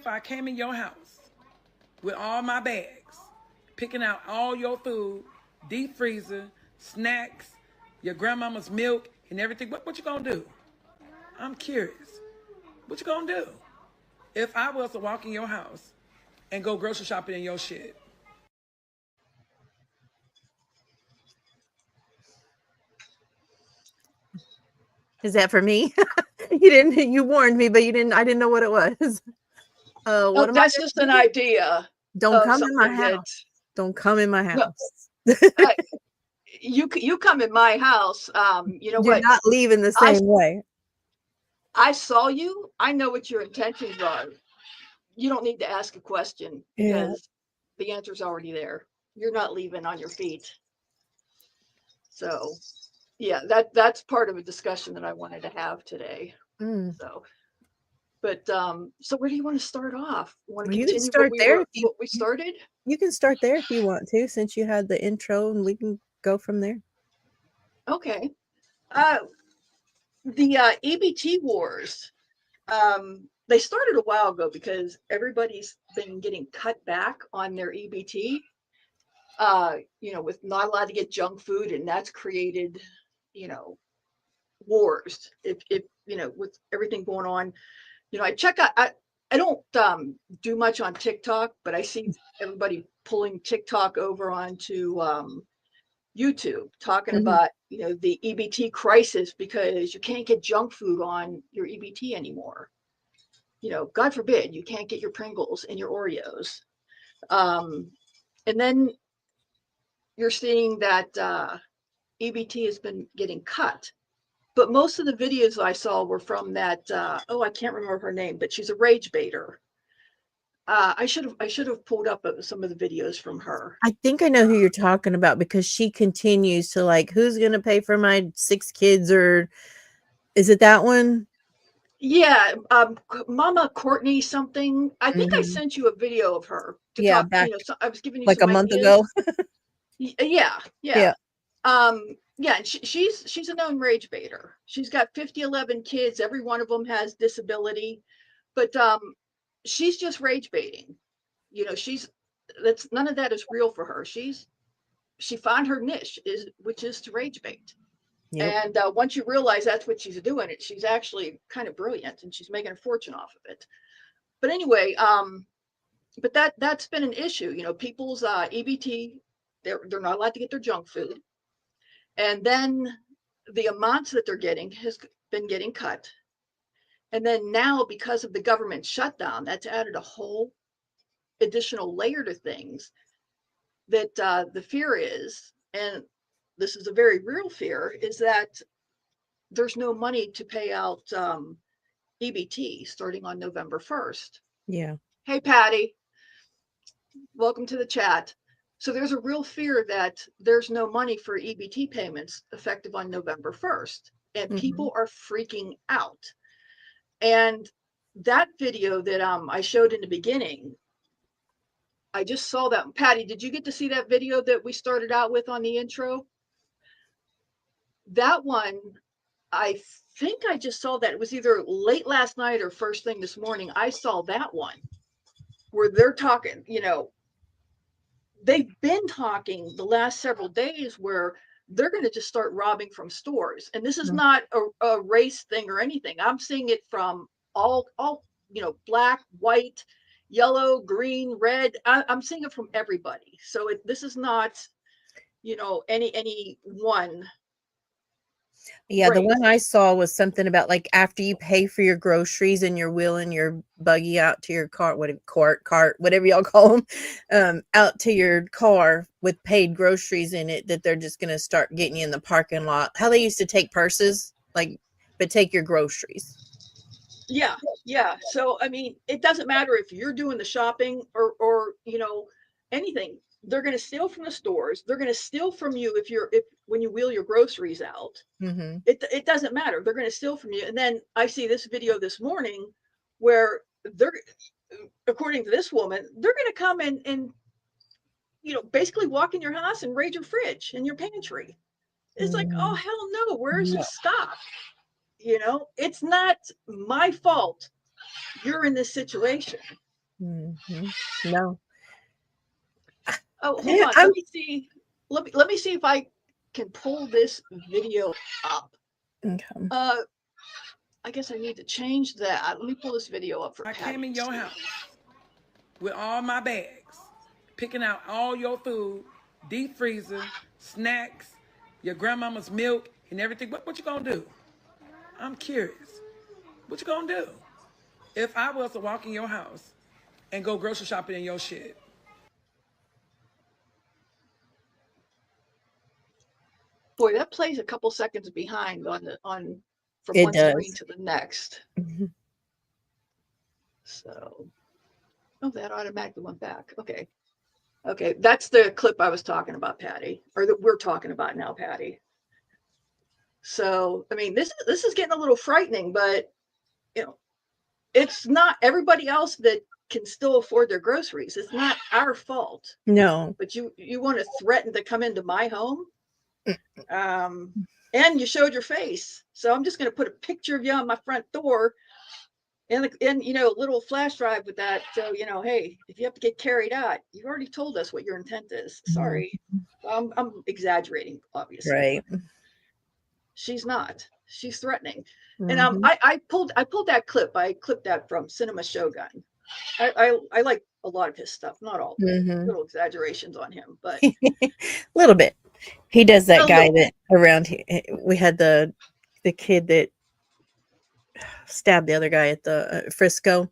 I came in your house with all my bags, picking out all your food, deep freezer, snacks, your grandmama's milk, and everything, what you gonna do? I'm curious. What you gonna do if I was to walk in your house and go grocery shopping in your shit? Is that for me? You warned me, but I didn't know what it was. What am I That's just an idea. Don't come in my house. Don't come in my house. No, you come in my house. You know You're what? not leaving the same way. I saw you. I know what your intentions are. You don't need to ask a question because the answer's already there. You're not leaving on your feet. So yeah, that's part of a discussion that I wanted to have today. So, but so where do you want to start off? Want to continue what we started? You can start there if you want to, since you had the intro, and we can go from there. Okay. The EBT wars, they started a while ago because everybody's been getting cut back on their EBT. With not allowed to get junk food, and that's created, wars. If with everything going on, I check out. I don't do much on TikTok, but I see everybody pulling TikTok over onto YouTube, talking about the EBT crisis because you can't get junk food on your EBT anymore. God forbid you can't get your Pringles and your Oreos. And then you're seeing that EBT has been getting cut. But most of the videos I saw were from that, I can't remember her name, but she's a rage baiter. I should have pulled up some of the videos from her. I think I know who you're talking about because she continues to who's going to pay for my 6 kids, or is it that one? Yeah, Mama Courtney something. I think I sent you a video of her to talk. Back, I was giving you like some a month ideas. ago. Yeah. She's a known rage baiter. She's got 11 kids. Every one of them has disability, but she's just rage baiting. None of that is real for her. She found her niche which is to rage bait. Yep. And once you realize that's what she's doing, she's actually kind of brilliant, and she's making a fortune off of it. But anyway, but that's been an issue. People's EBT, they're not allowed to get their junk food, and then the amounts that they're getting has been getting cut. And then now, because of the government shutdown, that's added a whole additional layer to things. That the fear is, and this is a very real fear, is that there's no money to pay out EBT starting on November 1st. Yeah. Hey, Patty. Welcome to the chat. So there's a real fear that there's no money for EBT payments effective on November 1st. And people are freaking out. And that video that I showed in the beginning, I just saw that. Patty, did you get to see that video that we started out with on the intro? That one, I think I just saw that. It was either late last night or first thing this morning. I saw that one where they're talking, they've been talking the last several days where they're going to just start robbing from stores. And this is not a race thing or anything. I'm seeing it from all black, white, yellow, green, red. I'm seeing it from everybody. So this is not, any one. Yeah, the one I saw was something about after you pay for your groceries and you're wheeling your buggy out to your car, cart, whatever y'all call them, out to your car with paid groceries in it, that they're just going to start getting you in the parking lot. How they used to take purses, but take your groceries. Yeah. So, I mean, it doesn't matter if you're doing the shopping or anything. They're going to steal from the stores. They're going to steal from you when you wheel your groceries out. It doesn't matter. They're going to steal from you. And then I see this video this morning where they're, according to this woman, they're going to come and basically walk in your house and raid your fridge and your pantry. It's like, oh, hell no. Where's this stop? It's not my fault you're in this situation. No. Oh, hold on. Let me see. Let me see if I can pull this video up. Okay. I guess I need to change that. Let me pull this video up for I Patty. came in your house with all my bags, picking out all your food, deep freezer, snacks, your grandmama's milk, and everything. What you gonna do? I'm curious. What you gonna do? If I was to walk in your house and go grocery shopping in your shit. Boy, that plays a couple seconds behind from It one screen does. to the next. Mhm. So, oh, that automatically went back. Okay. Okay, that's the clip I was talking about, Patty, or that we're talking about now, Patty. So, I mean, this is getting a little frightening, but you know, it's not everybody else that can still afford their groceries. It's not our fault. No. But you want to threaten to come into my home, and you showed your face. So I'm just going to put a picture of you on my front door, and a little flash drive with that. So hey, if you have to get carried out, you've already told us what your intent is. Sorry, I'm exaggerating, obviously. Right. She's not. She's threatening. And Mhm. I pulled that clip. I clipped that from Cinema Shogun. I like a lot of his stuff, not all, little exaggerations on him, but A little bit. He does that a guy little. that around here. We had the kid that stabbed the other guy at the Frisco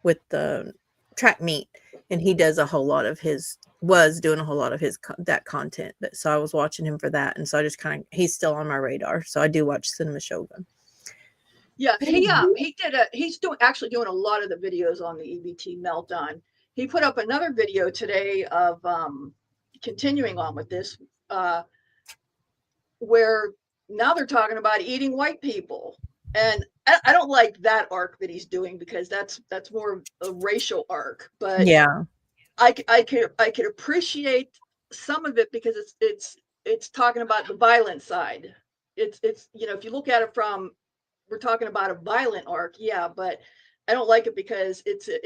with the track meet, and he does a whole lot of his was doing a whole lot of his that content. But so I was watching him for that, and so I just kind of he's still on my radar. So I do watch Cinema Shogun. Yeah, he's actually doing a lot of the videos on the EBT meltdown. He put up another video today of continuing on with this, where now they're talking about eating white people. And I don't like that arc that he's doing, because that's more a racial arc. But Yeah. I could appreciate some of it, because it's talking about the violent side. It's if you look at it from, we're talking about a violent arc, yeah, but I don't like it because it's a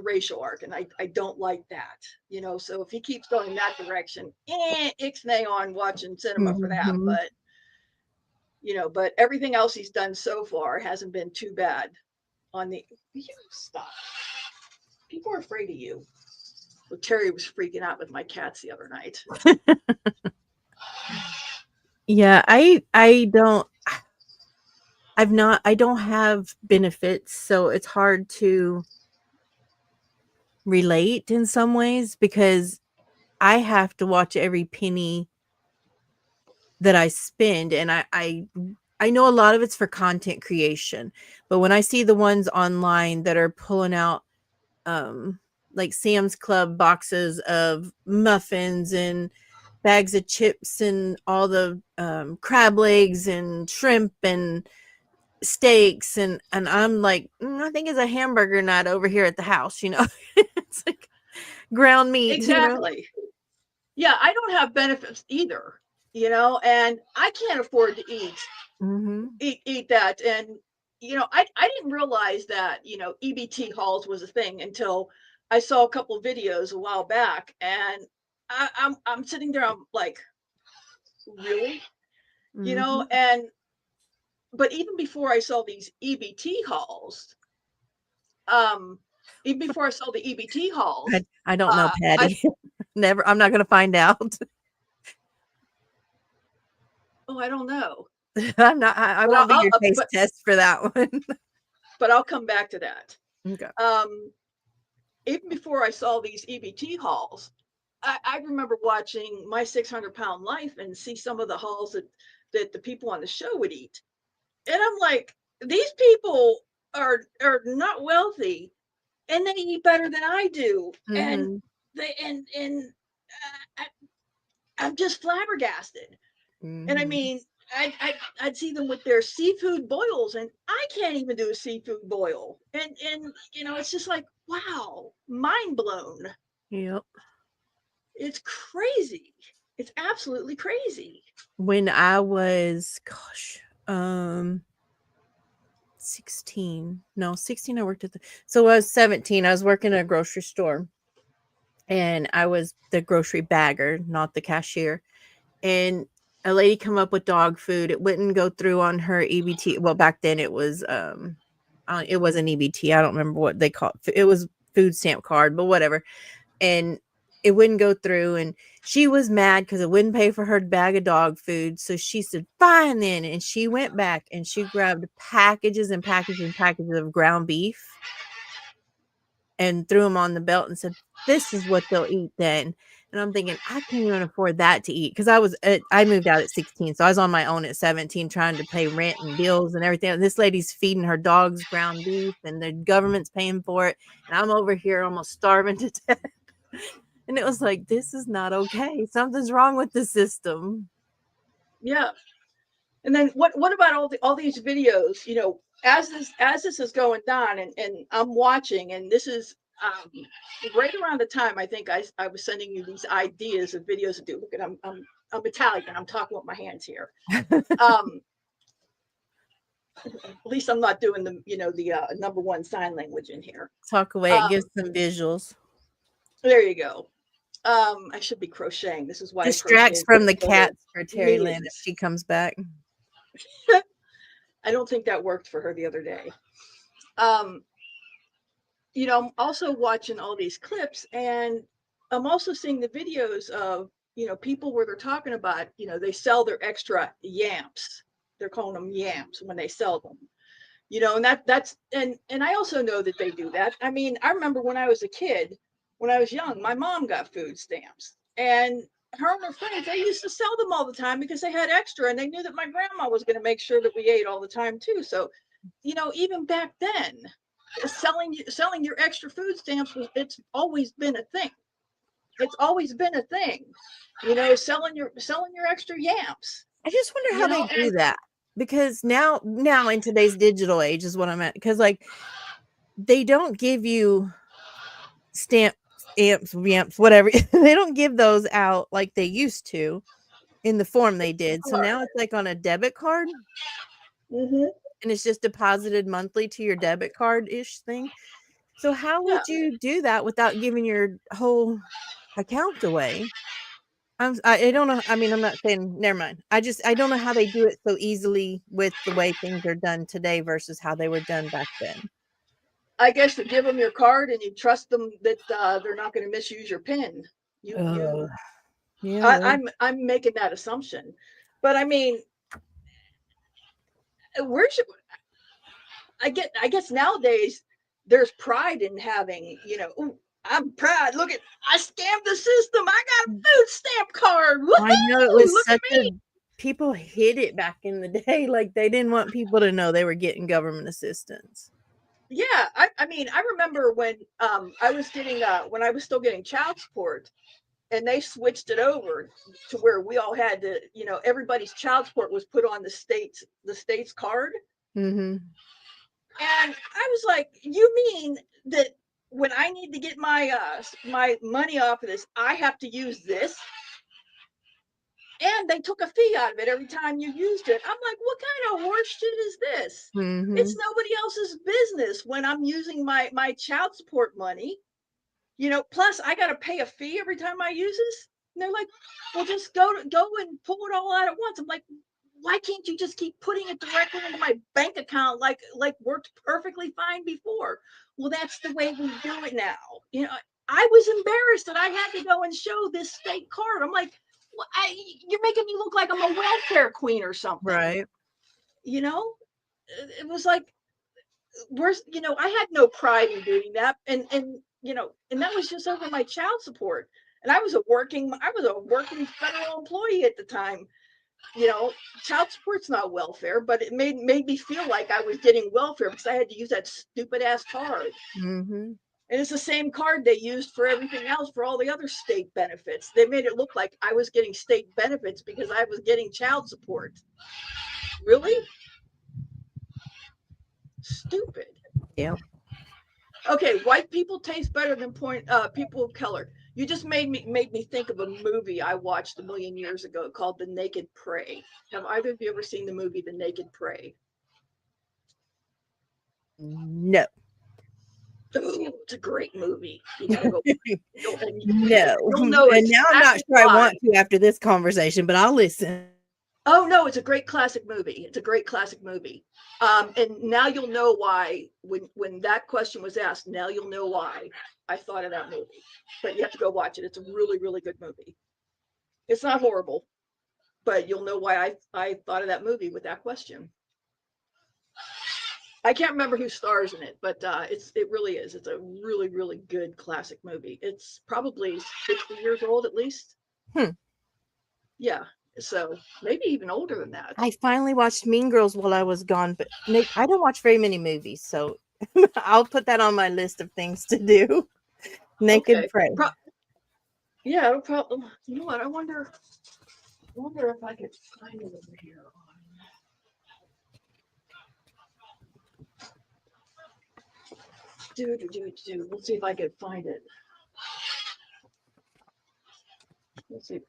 racial arc, and I don't like that. So if he keeps going that direction, ixnay on watching cinema for that. But but everything else he's done so far hasn't been too bad. Stop. People are afraid of you. Well, Terry was freaking out with my cats the other night. Yeah, I don't have benefits, so it's hard to relate in some ways, because I have to watch every penny that I spend, and I know a lot of it's for content creation, but when I see the ones online that are pulling out like Sam's Club boxes of muffins and bags of chips and all the crab legs and shrimp and steaks, and I'm like, I think it's a hamburger night over here at the house, it's like ground meat. Exactly. Yeah, I don't have benefits either, and I can't afford to eat that. And I didn't realize that EBT hauls was a thing until I saw a couple of videos a while back, and I'm sitting there, I'm like, really, and but even before I saw these EBT hauls, even before I saw the EBT hauls, I don't know, Patty. Never. I'm not going to find out. I don't know. I'm not. I won't be your taste test for that one. But I'll come back to that. Okay. Even before I saw these EBT hauls, I remember watching My 600-Pound Life and see some of the hauls that the people on the show would eat. And I'm like, these people are not wealthy, and they eat better than I do. And I'm just flabbergasted. And I mean, I'd see them with their seafood boils, and I can't even do a seafood boil. And it's just like, wow, mind blown. Yep. It's crazy. It's absolutely crazy. When I was, 16. No, 16 I worked at so I was 17. I was working at a grocery store. And I was the grocery bagger, not the cashier. And a lady come up with dog food. It wouldn't go through on her EBT. Well, back then it was it wasn't EBT. I don't remember what they called it. It was food stamp card, but whatever. And it wouldn't go through, and she was mad because it wouldn't pay for her bag of dog food. So she said, fine then. And she went back and she grabbed packages and packages and packages of ground beef and threw them on the belt and said, this is what they'll eat then. And I'm thinking, I can't even afford that to eat, because I moved out at 16. So I was on my own at 17 trying to pay rent and bills and everything. And this lady's feeding her dogs ground beef and the government's paying for it. And I'm over here almost starving to death. And it was like, this is not okay. Something's wrong with the system. Yeah. And then what about all these videos, you know, as this is going down, and I'm watching, and this is right around the time I think I was sending you these ideas of videos to do. Look at I'm Italian. I'm talking with my hands here. At least I'm not doing the number one sign language in here. Talk away. It gives some visuals. There you go. I should be crocheting. This is why distracts from the cats for Terry Lynn if she comes back. I don't think that worked for her the other day. You know, I'm also watching all these clips, and I'm also seeing the videos of, you know, people where they're talking about, you know, they sell their extra yamps. They're calling them yamps when they sell them. You know, and that's and I also know that they do that. I mean, I remember when I was a kid, when I was young, my mom got food stamps, and her and her friends, they used to sell them all the time because they had extra, and they knew that my grandma was going to make sure that we ate all the time too. So, you know, even back then, selling your extra food stamps it's always been a thing. It's always been a thing. You know, selling your extra yamps. I just wonder how they do that, because now in today's digital age is what I'm at, because like they don't give you stamps, yamps, whatever. They don't give those out like they used to in the form they did. So now it's like on a debit card. Mm-hmm. And it's just deposited monthly to your debit card ish thing. So how would you do that without giving your whole account away? I don't know. I mean, I'm not saying, never mind. I don't know how they do it so easily with the way things are done today versus how they were done back then. I guess you give them your card and you trust them that they're not going to misuse your PIN. Yeah, I'm making that assumption, but I mean, where should I guess nowadays there's pride in having, you know, ooh, I'm proud. Look at, I scammed the system. I got a food stamp card. Woo-hoo! I know it was Look such at me. people hid it back in the day. Like they didn't want people to know they were getting government assistance. Yeah, I mean, I remember when I was getting when I was still getting child support, and they switched it over to where we all had to, you know, everybody's child support was put on the state's card. Mm-hmm. And I was like, you mean that when I need to get my my money off of this, I have to use this? And they took a fee out of it every time you used it. I'm like, what kind of horse shit is this? Mm-hmm. It's nobody else's business when I'm using my child support money. You know, plus I got to pay a fee every time I use this. And they're like, well, just go and pull it all out at once. I'm like, why can't you just keep putting it directly into my bank account like worked perfectly fine before? Well, that's the way we do it now. You know, I was embarrassed that I had to go and show this state card. I'm like, well, you're making me look like I'm a welfare queen or something. Right. You know, it was like, you know, I had no pride in doing that. And you know, and that was just over my child support. And I was a working federal employee at the time. You know, child support's not welfare, but it made me feel like I was getting welfare because I had to use that stupid ass card. Mm-hmm. And it's the same card they used for everything else, for all the other state benefits. They made it look like I was getting state benefits because I was getting child support. Really? Stupid. Yeah. Okay, white people taste better than people of color. You just made me think of a movie I watched a million years ago called The Naked Prey. Have either of you ever seen the movie The Naked Prey? No. Oh, it's a great movie. You gotta go. No. You'll know And now I'm not exactly sure I why. want to after this conversation, but I'll listen. Oh no, it's a great classic movie. It's a great classic movie. And now you'll know why when that question was asked, now you'll know why I thought of that movie. But you have to go watch it. It's a really, really good movie. It's not horrible, but you'll know why I thought of that movie with that question. I can't remember who stars in it, but it really is. It's a really, really good classic movie. It's probably 60 years old at least. Yeah. So maybe even older than that. I finally watched Mean Girls while I was gone, but Nick, I don't watch very many movies, so I'll put that on my list of things to do. Naked Prey. Yeah, no problem. You know what? I wonder if I could find it over here. Let's see if I can find it. Let's see.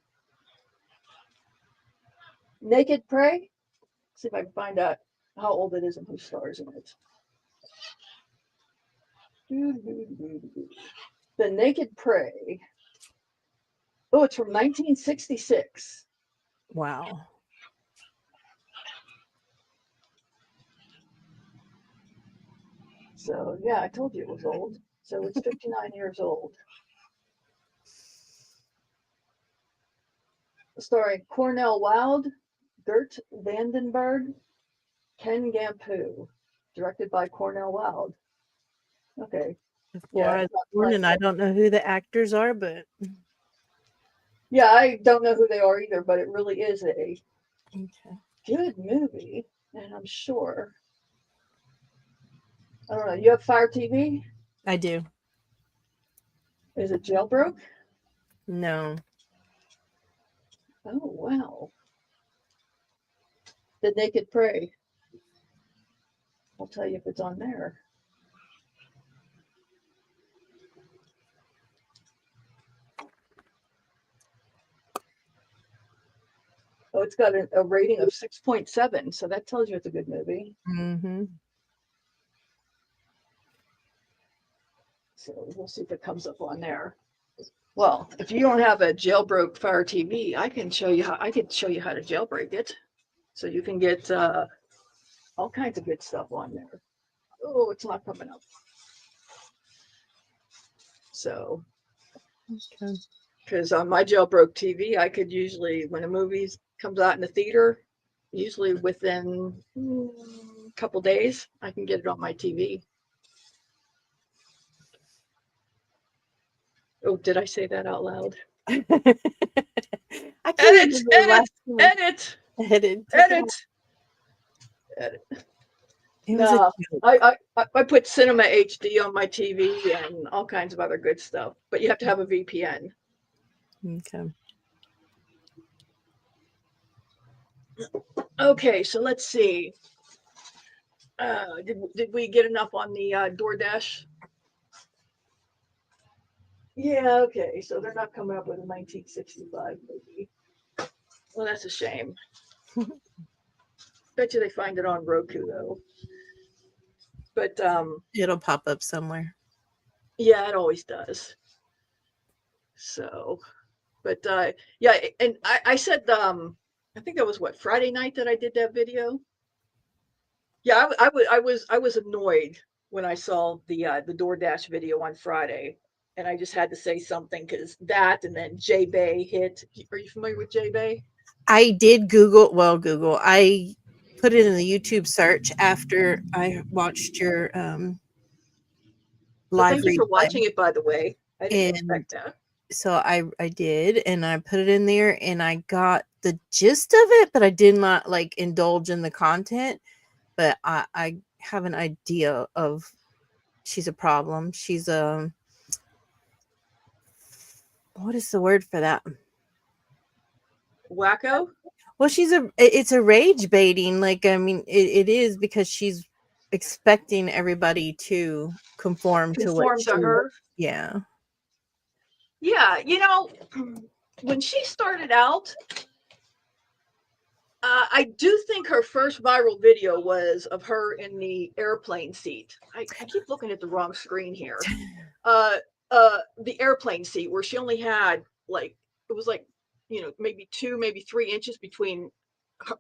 Naked Prey. See if I can find out how old it is and who stars in it. The Naked Prey. Oh, it's from 1966. Wow. So yeah, I told you it was old. So it's 59 years old. Starring Cornel Wilde, Gert Vandenberg, Ken Gampu, directed by Cornel Wilde. Okay. Before I was born, and I don't know who the actors are, but yeah, I don't know who they are either. But it really is a good movie, and I'm sure. I don't know. You have Fire TV? I do. Is it jailbroke? No. Oh wow. The Naked Prey. I'll tell you if it's on there. Oh, it's got a rating of 6.7, so that tells you it's a good movie. Mm-hmm. So we'll see if it comes up on there. Well, if you don't have a jailbroke Fire TV, I can show you how to jailbreak it, so you can get all kinds of good stuff on there. Oh, it's not coming up. So, because on my jailbroke TV, I could usually, when a movie comes out in the theater, usually within a couple days, I can get it on my TV. Oh, did I say that out loud? I can't Edit. No, I put Cinema HD on my TV and all kinds of other good stuff, but you have to have a VPN. Okay. Okay, so let's see. Did we get enough on the DoorDash? Yeah, okay, so they're not coming up with a 1965 movie. Well, that's a shame. Bet you they find it on Roku though. But it'll pop up somewhere. Yeah, it always does. So, but yeah, and I said I think that was what, Friday night that I did that video. Yeah, I was annoyed when I saw the DoorDash video on Friday, and I just had to say something because that, and then JaeBae hit. Are you familiar with JaeBae? I did Google. I put it in the YouTube search after I watched your live. Thank you for watching it, by the way. I didn't expect that. So I did, and I put it in there, and I got the gist of it, but I did not like indulge in the content. But I have an idea of she's a problem. She's a what is the word for that? Wacko? Well, it's a rage baiting. Like, I mean, it is because she's expecting everybody to conform to her. Yeah. Yeah, you know, when she started out, I do think her first viral video was of her in the airplane seat. I keep looking at the wrong screen here. The airplane seat where she only had like, it was like, you know, maybe 2, maybe 3 inches between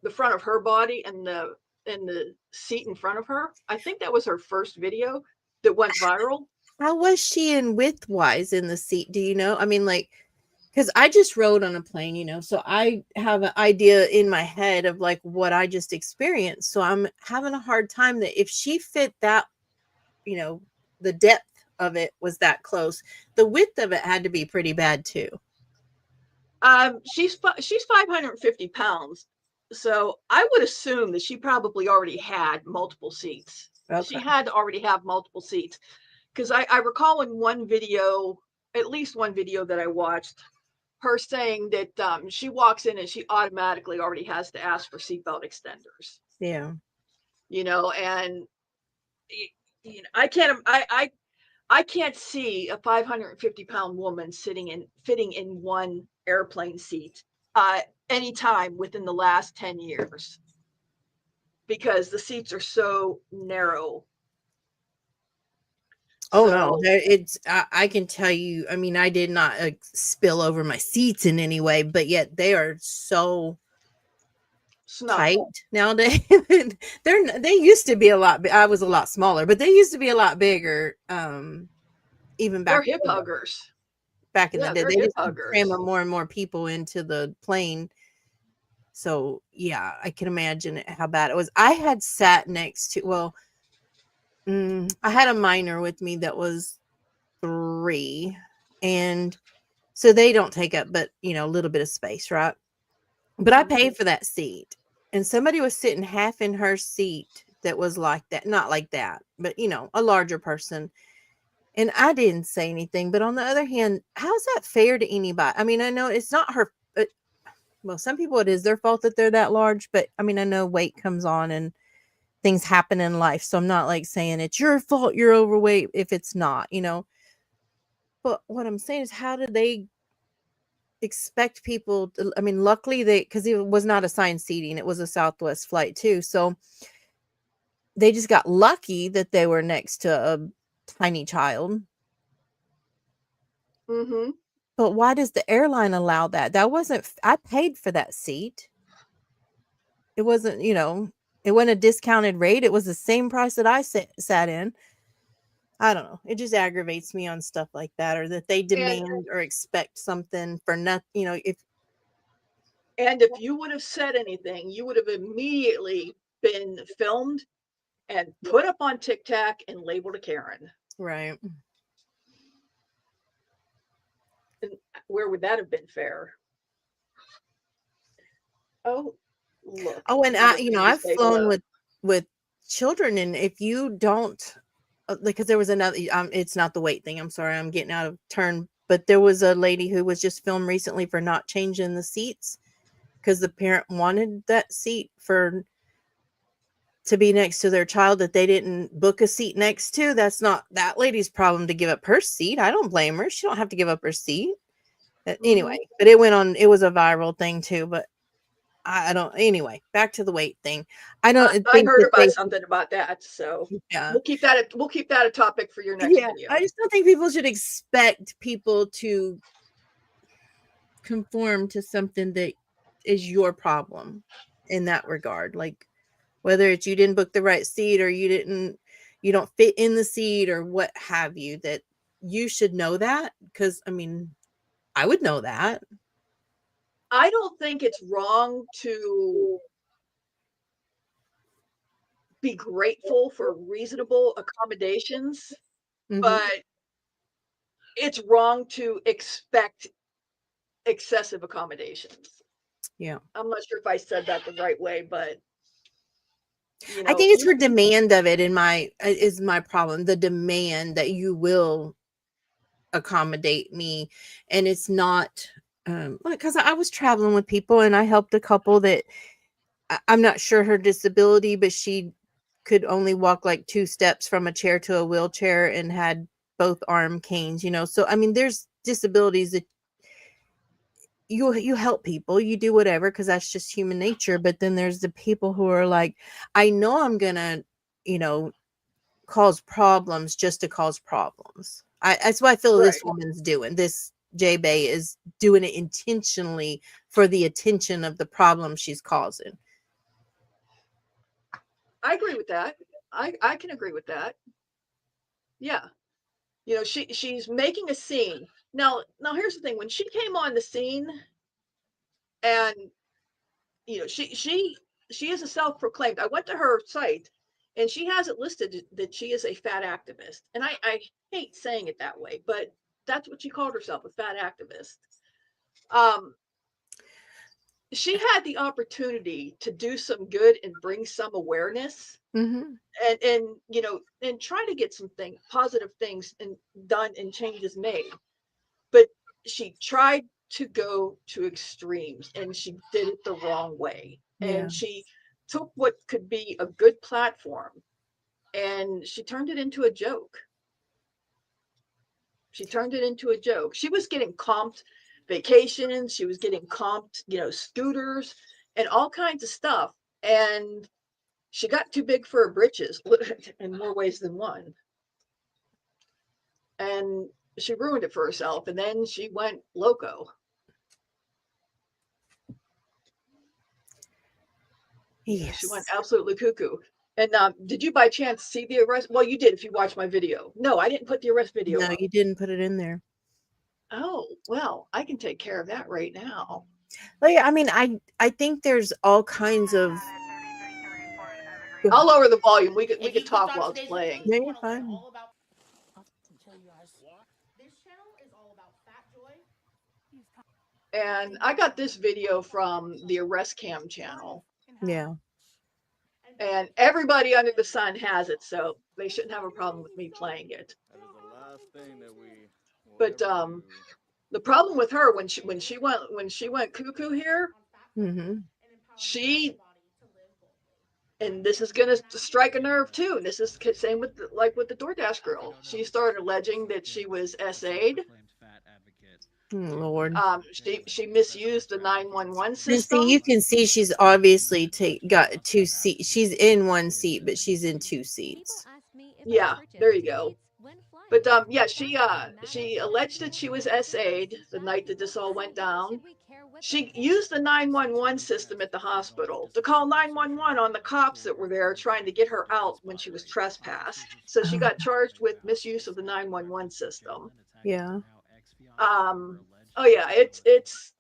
the front of her body and the seat in front of her. I think that was her first video that went viral. How was she in width-wise in the seat? Do you know? I mean, like, because I just rode on a plane, you know, so I have an idea in my head of like what I just experienced. So I'm having a hard time that if she fit that, you know, the depth of it was that close, the width of it had to be pretty bad too. She's 550 pounds, so I would assume that she probably already had multiple seats. Okay. She had to already have multiple seats, because I recall in one video, at least one video that I watched, her saying that she walks in and she automatically already has to ask for seatbelt extenders. Yeah. You know, and you know, I can't see a 550-pound woman fitting in one airplane seat anytime within the last 10 years, because the seats are so narrow. Oh no, it's I can tell you, I mean, I did not spill over my seats in any way, but yet they are so tight nowadays. They used to be a lot, I was a lot smaller, but they used to be a lot bigger. Even back, they're hip huggers. Back in the day, they just cram more and more people into the plane. So yeah, I can imagine how bad it was. I had sat next to, well, I had a minor with me that was 3, and so they don't take up but, you know, a little bit of space, right? But I paid for that seat, and somebody was sitting half in her seat that was like that, not like that, but, you know, a larger person. And I didn't say anything, but on the other hand, how's that fair to anybody? I mean, I know it's not her, well, some people it is their fault that they're that large, but I mean, I know weight comes on and things happen in life, so I'm not like saying it's your fault you're overweight if it's not, you know. But what I'm saying is, how do they expect people to, I mean, luckily because it was not assigned seating, it was a Southwest flight too, so they just got lucky that they were next to a tiny child. But why does the airline allow that? That wasn't, I paid for that seat. It wasn't, you know, it wasn't a discounted rate. It was the same price that I sat in. I don't know. It just aggravates me on stuff like that, or that they demand or expect something for nothing, you know. If you would have said anything, you would have immediately been filmed and put up on TikTok and labeled a Karen. Right. And where would that have been fair? Oh, look. Oh, and I've flown with children, and if you don't, because there was another, it's not the weight thing, I'm sorry, I'm getting out of turn, but there was a lady who was just filmed recently for not changing the seats because the parent wanted that seat to be next to their child that they didn't book a seat next to. That's not that lady's problem to give up her seat. I don't blame her. She don't have to give up her seat. Anyway, but it was a viral thing too, but I don't, anyway, back to the weight thing. I heard about something about that, so yeah, we'll keep that a topic for your next video. I just don't think people should expect people to conform to something that is your problem in that regard. Like, whether it's you didn't book the right seat, or you don't fit in the seat, or what have you, that you should know that, because I mean, I would know that. I don't think it's wrong to be grateful for reasonable accommodations, but it's wrong to expect excessive accommodations. Yeah. I'm not sure if I said that the right way, but you know, I think it's her demand of it is my problem. The demand that you will accommodate me, and it's not because I was traveling with people, and I helped a couple that I'm not sure her disability, but she could only walk like 2 steps from a chair to a wheelchair and had both arm canes, you know. So I mean, there's disabilities that you help people, you do whatever because that's just human nature. But then there's the people who are like, I know I'm gonna, you know, cause problems just to cause problems. That's what I feel Right. this woman's doing. This JaeBae is doing it intentionally for the attention of the problem she's causing. I agree with that. I can agree with that. Yeah. You know, she's making a scene. Now here's the thing. When she came on the scene, and you know, she is a self-proclaimed. I went to her site, and she has it listed that she is a fat activist. And I hate saying it that way, but that's what she called herself, a fat activist. Um, she had the opportunity to do some good and bring some awareness, Mm-hmm. and you know, and try to get some positive things and done and changes made. But she tried to go to extremes, and she did it the wrong way. Yeah. And she took what could be a good platform, and she turned it into a joke. She turned it into a joke. She was getting comped vacations, she was getting comped, you know, scooters and all kinds of stuff. And she got too big for her britches in more ways than one. And she ruined it for herself. And then she went loco. Yes. She went absolutely cuckoo. And did you by chance see the arrest? Well, you did if you watched my video. No, I didn't put the arrest video No, up. you didn't put it in there. Oh, well, I can take care of that right now. Like, I mean, I think there's all kinds of. I'll lower the volume. We could talk while it's playing. No, you're fine. And I got this video from the Arrest Cam channel. Yeah. And everybody under the sun has it, so they shouldn't have a problem with me playing it. But the problem with her when she went cuckoo here, Mm-hmm. she, and this is gonna strike a nerve too. This is same with with the DoorDash girl. She started alleging that she was SA'd. Lord. She misused the 911 And system. see, you can see she's obviously got 2 seats. She's in 1 seat, but she's in 2 seats. Yeah, there you go. But yeah, she alleged that she was SA'd the night that this all went down. She used the 911 system at the hospital to call 911 on the cops that were there trying to get her out when she was trespassed. So she got charged with misuse of the 911 system. Yeah. Oh yeah, it's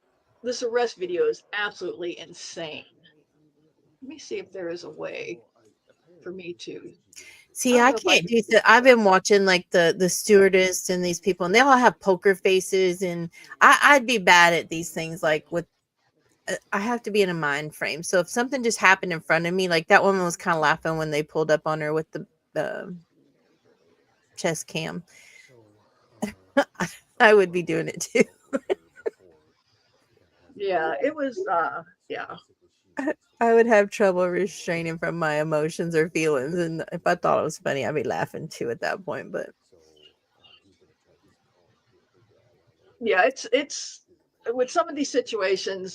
this arrest video is absolutely insane. Let me see if there is a way for me to. See, I can't do that. I've been watching like the stewardess and these people, and they all have poker faces, and I'd be bad at these things. Like with, I have to be in a mind frame. So if something just happened in front of me, like that woman was kind of laughing when they pulled up on her with the chest cam, I would be doing it too. Yeah, it was. Yeah. I would have trouble restraining from my emotions or feelings, and if I thought it was funny, I'd be laughing too at that point. But yeah, it's with some of these situations.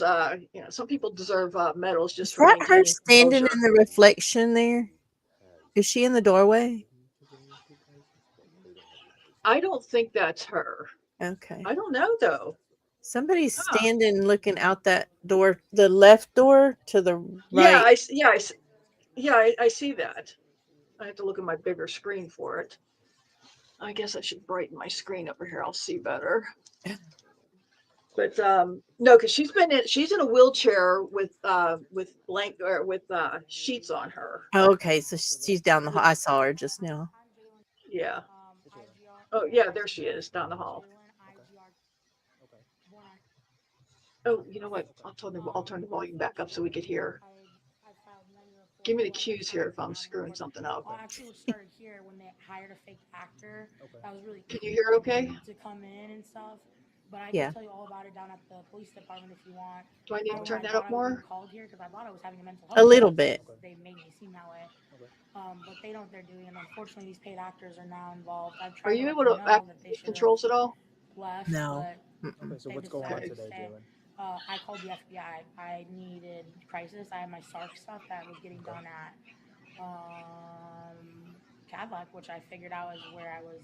You know, some people deserve medals just is for that her maintaining standing composure. in the reflection there? Is she in the doorway? I don't think that's her. Okay. I don't know though. Somebody's standing looking out that door, the left door to the right. Yeah, I see that. I have to look at my bigger screen for it. I guess I should brighten my screen over here. I'll see better. But no, because she's in a wheelchair with sheets on her. Okay, so she's down the hall. I saw her just now. Yeah. Oh yeah, there she is down the hall. Oh, you know what? I'll turn the volume back up so we could hear. Give me the cues here if I'm screwing something up. Well, actually, it started here when they hired a fake actor. That was really Can you hear it okay? to come in and stuff. But I Yeah. can tell you all about it down at the police department if you want. Do I need to How turn I that thought up I was being more? called here because I thought I was having a mental health. A little crisis. bit. They made me seem that way. But they know what they're doing, and unfortunately, these paid actors are now involved. I've tried Are you to able let to them know that they should controls at all? left, No. but Mm-mm. Okay, so they what's going on decided to today, stay. Jalen? I called the FBI. I needed crisis. I had my SARC stuff that was getting done at Cadillac, which I figured out is where I was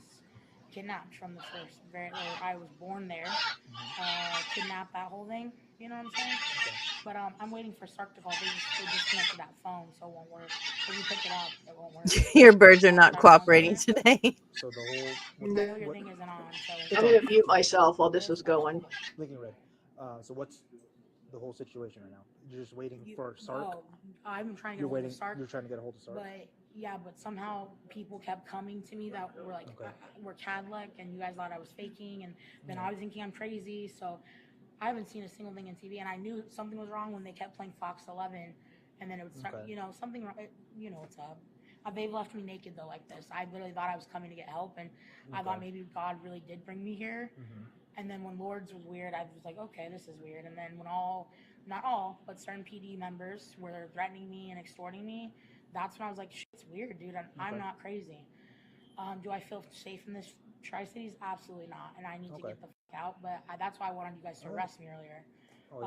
kidnapped from the first, or I was born there. Kidnapped, that whole thing. You know what I'm saying? But I'm waiting for SARC to call. They disconnected that phone, so it won't work. If you pick it up, it won't work. Your birds are not cooperating today. So the whole I know your thing isn't on, so I'm going to mute myself while this is going. blinking red. So what's the whole situation right now? You're just waiting for SARC. Oh, I'm trying to get You're a hold waiting. of SARC. You're trying to get a hold of SARC. But yeah, but somehow people kept coming to me that were like, Okay. we're Cadillac, and you guys thought I was faking, and then I was thinking I'm crazy. So I haven't seen a single thing in TV, and I knew something was wrong when they kept playing Fox 11, and then it would start, Okay. something wrong. You know what's up. They've left me naked though, like this. I literally thought I was coming to get help, and I thought maybe God really did bring me here. And then when Lords was weird, I was like, okay, this is weird. And then when not all, but certain PD members were threatening me and extorting me, that's when I was like, shit's weird, dude. I'm not crazy. Do I feel safe in this Tri-Cities? Absolutely not. And I need to get the fuck out. But that's why I wanted you guys to arrest me earlier.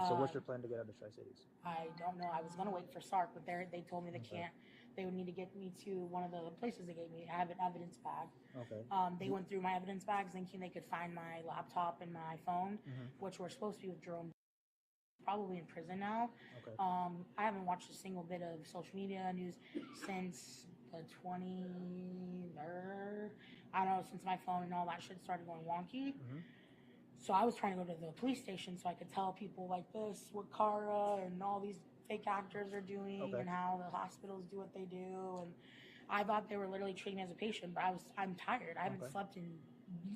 So what's your plan to get out of the Tri-Cities? I don't know. I was going to wait for SARC, but they told me they can't. They would need to get me to one of the places they gave me. I have an evidence bag. Okay. They went through my evidence bags thinking they could find my laptop and my phone, which were supposed to be with Jerome. Probably in prison now. Okay. I haven't watched a single bit of social media news since the 23rd. I don't know, since my phone and all that shit started going wonky. So I was trying to go to the police station so I could tell people like this what Cara and all these fake actors are doing and how the hospitals do what they do. And I thought they were literally treating me as a patient, but I'm tired. I haven't slept in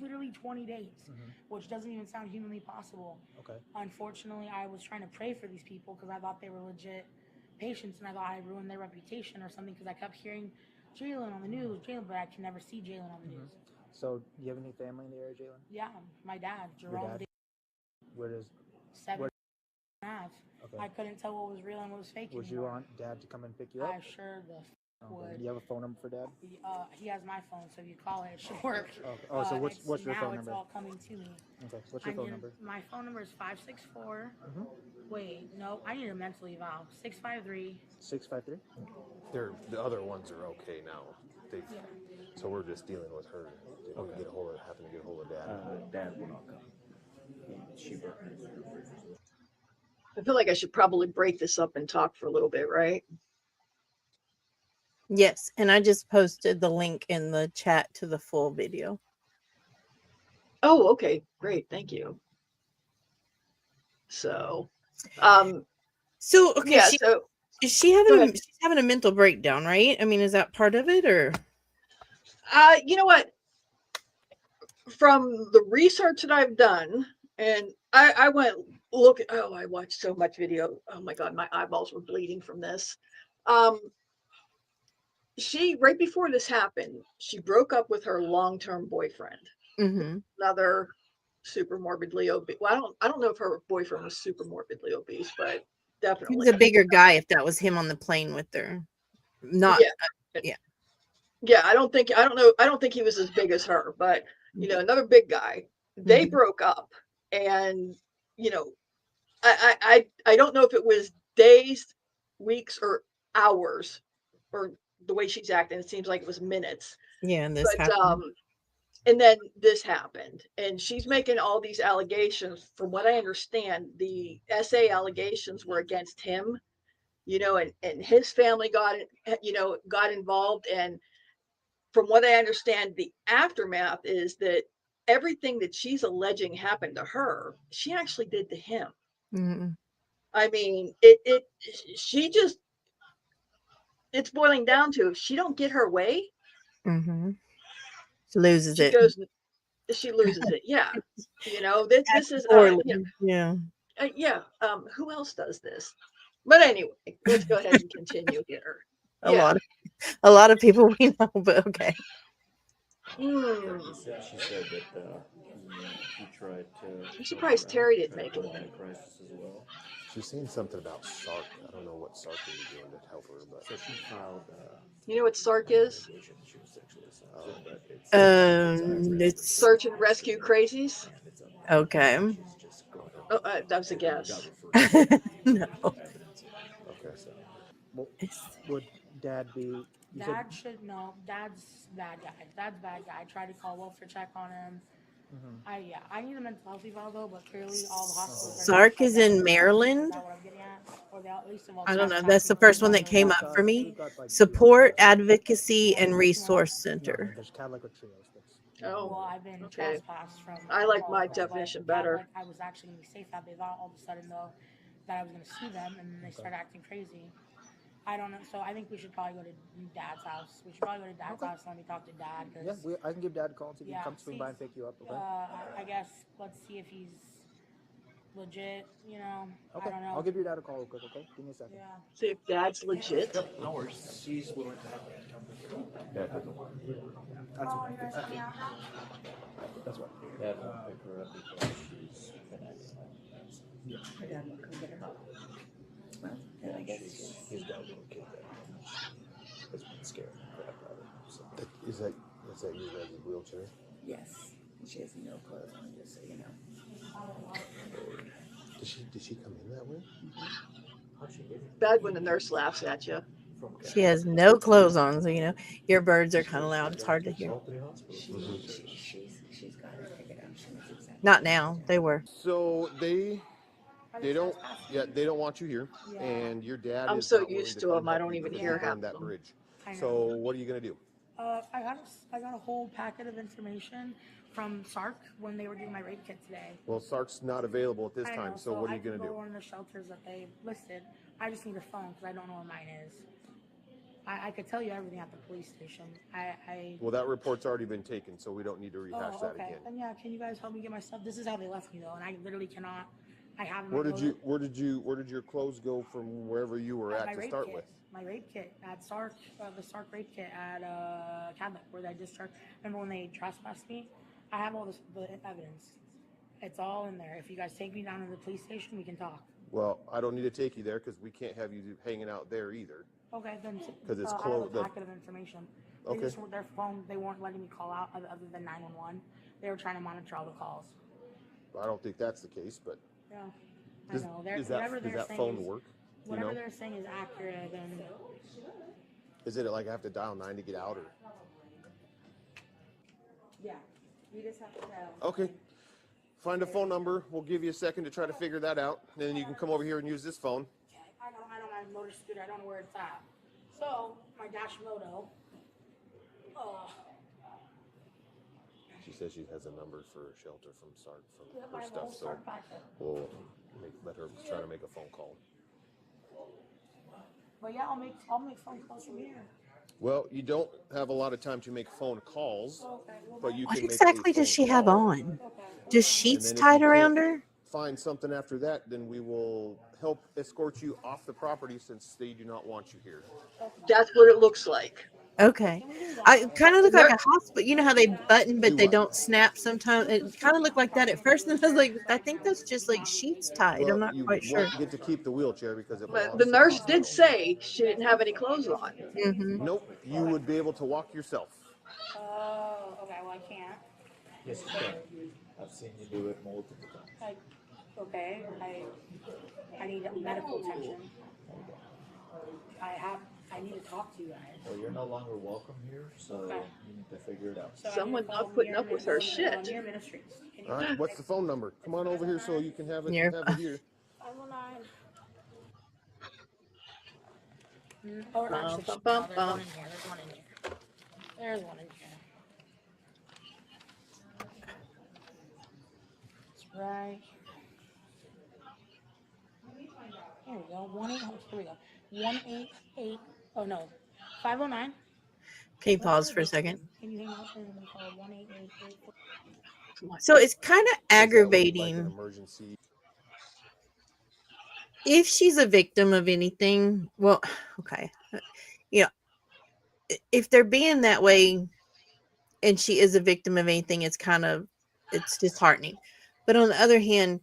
literally 20 days, which doesn't even sound humanly possible. Unfortunately, I was trying to pray for these people because I thought they were legit patients, and I thought I ruined their reputation or something because I kept hearing Jalen on the news, but I can never see Jalen on the news. So do you have any family in the area, Jalen? Yeah, my dad, Jerome. Where does 7.5. I couldn't tell what was real and what was fake. Would you want Dad to come and pick you up? I sure the would. Do you have a phone number for Dad? He has my phone, so if you call it, it should work. So what's your phone number? Now it's all coming to me. Okay, what's your phone number? My phone number is 564. Wait, no, I need a mental eval. 653. 653? The other ones are okay now. So we're just dealing with her. Having to get a hold of Dad. Dad will not come. She burned. I feel like I should probably break this up and talk for a little bit, right? Yes, and I just posted the link in the chat to the full video. Oh, okay, great, thank you. So, okay, yeah. she's having a mental breakdown, right? I mean, is that part of it, or? You know what? From the research that I've done, and I went look. I watched so much video. Oh my God, my eyeballs were bleeding from this. She, right before this happened, she broke up with her long-term boyfriend. Another super morbidly obese. Well, I don't know if her boyfriend was super morbidly obese, but definitely he was a bigger guy. If that was him on the plane with her, not yeah. I don't think he was as big as her, but another big guy. They broke up, and I don't know if it was days, weeks, or hours, or the way she's acting. It seems like it was minutes. Yeah, and this happened. And then this happened, and she's making all these allegations. From what I understand, the SA allegations were against him, and his family got involved. And from what I understand, the aftermath is that everything that she's alleging happened to her, she actually did to him. I mean, it's boiling down to, if she don't get her way, she loses it. She loses it. Yeah. This is, yeah. Who else does this? But anyway, let's go ahead and continue here. A lot of people we know, but okay. She said that he tried to. I'm surprised Terry didn't make it. Crisis as well. She's seen something about SARC. I don't know what SARC is doing to help her, but so she filed. You know what SARC is? She was sexually assaulted, it's Search and Rescue Crazies. Okay. Oh, that was a guess. No. Okay. So, Well, would Dad be? You said Dad should know. Dad's bad guy. Dad's bad guy. I tried to call welfare check on him. I need a mental health eval though, but clearly all the hospitals are Sark shut is down. in Is Maryland. that what I'm getting at? Or they at least I don't know. That's the first one that came up for me. we've got like Support, advocacy, and resource center. there's kind of like a trios. That's Oh, Well, I've been okay. trespassed from. I like all my of them, but definition that, better. Like, I was actually gonna be safe that they thought all of a sudden though that I was gonna sue them, and then they started acting crazy. I don't know. So I think we should probably go to Dad's house. We should probably go to Dad's house and let me talk to Dad. yeah. Cause, I can give Dad a call and see if he Yeah, can come swing by and pick you up. Okay. I guess let's see if he's legit. You know, Okay. I don't know. I'll give your dad a call real quick. Okay. Give me a second. Yeah. See if Dad's legit. no worries. She's willing to have that. That's that's what. Dad won't pick her up because she's been acting like Her dad won't come get her. Well, then I guess it's just. his dad won't kick that. Has been scared the crap out of him. So. Is that your guys' wheelchair? Yes. She has no clothes on, just so you know. Did she come in that way? Bad when the nurse laughs at you. She has no clothes on, so you know your birds are kind of loud. It's hard to hear. She's got her figured out. She knows exactly. Not now. They were. So they don't want you here, Yeah. and your dad. I'm is so not willing used to to come them, I help don't you even because hear you burned half that of them. bridge. I know. So what are you gonna do? I got a whole packet of information from Sark when they were doing my rape kit today. Well, Sark's not available at this I time, know, so what are you I can gonna go to do? one of the shelters that they listed. I just need a phone because I don't know where mine is. I could tell you everything at the police station. Well, that report's already been taken, so we don't need to rehash that okay. again. Then yeah, can you guys help me get my stuff? This is how they left me though, and I literally cannot. I have. Where did your clothes go from wherever you were at to start with? My rape kit at Sark, the Sark rape kit at Cadlick, where they discharged. Remember when they trespassed me? I have all the evidence. It's all in there. If you guys take me down to the police station, we can talk. Well, I don't need to take you there because we can't have you hanging out there either. Okay, then. 'Cause it's I have closed. a packet of information. Okay. Their phone, they weren't letting me call out other than 911. They were trying to monitor all the calls. I don't think that's the case, but Yeah, does, I know. does Whatever that they're saying phone is, work? You Whatever know? they're saying is accurate, then Is it like I have to dial 9 to get out, or? Yeah. You just have to know. Okay. Find a phone number. We'll give you a second to try to figure that out, and then you can come over here and use this phone. okay, I don't have a motor scooter. I don't know where it's at. So my Dash Moto. She says she has a number for a shelter from Sark from Yeah, her my stuff, whole so Sark packet. we'll let her try to make a phone call. But yeah, I'll make phone calls from here. Well, you don't have a lot of time to make phone calls, Okay. Well, but you What can make exactly a does phone she have call. on? okay. Just sheets And then if tied you around can't her? Find something after that, then we will help escort you off the property since they do not want you here. That's what it looks like. Okay. I kind of look like a hospital. You know how they button, but Do they what? don't snap sometimes? It kind of looked like that at first. And I was like, I think that's just like sheets tied. I'm Well, not you quite sure. won't get to keep the wheelchair because it But belongs the to nurse hospital. did say she didn't have any clothes on. Mm-hmm. Nope, you would be able to walk yourself. Oh, okay. Well, I can't. Yes, you can. I've seen you do it multiple times. Okay. I need medical attention. I need to talk to you guys. Well, you're no longer welcome here, so Okay. you need to figure it out. So Someone I'm gonna not call putting Near up with her Ministries- shit. Near Ministries. Can you All right, what's the phone number? Come on over here so you can have it, Near- have it here. 509. Or Bum, actually, bum, no, bum, there's bum. one in here. There's one in here. There's one in here. It's right here we go. 1-800. Here we go. 188. Oh no. 509. Can you pause for a second? Can you hang up and call 1-888? So it's kind of Does that look aggravating. like an emergency? If she's a victim of anything, well, okay. You know, if they're being that way and she is a victim of anything, it's disheartening. But on the other hand,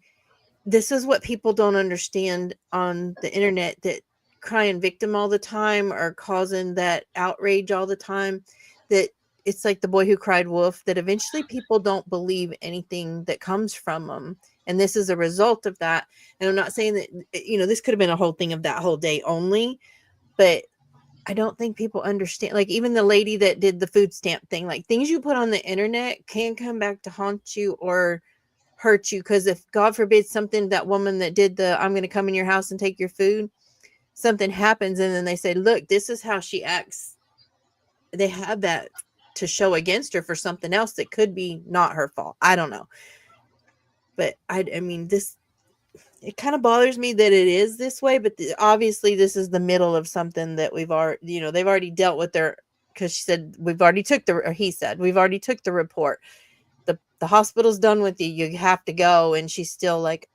this is what people don't understand on the internet, that crying victim all the time or causing that outrage all the time, that it's like the boy who cried wolf, that eventually people don't believe anything that comes from them. And this is a result of that. And I'm not saying that, this could have been a whole thing of that whole day only, but I don't think people understand. Like even the lady that did the food stamp thing, like things you put on the internet can come back to haunt you or hurt you. Because if God forbid something, that woman that did I'm going to come in your house and take your food, something happens and then they say, look, this is how she acts. They have that to show against her for something else that could be not her fault. I don't know. But I mean, it kind of bothers me that it is this way, but obviously this is the middle of something that we've already, they've already dealt with because he said, we've already took the report. The hospital's done with you. You have to go. And she's still like,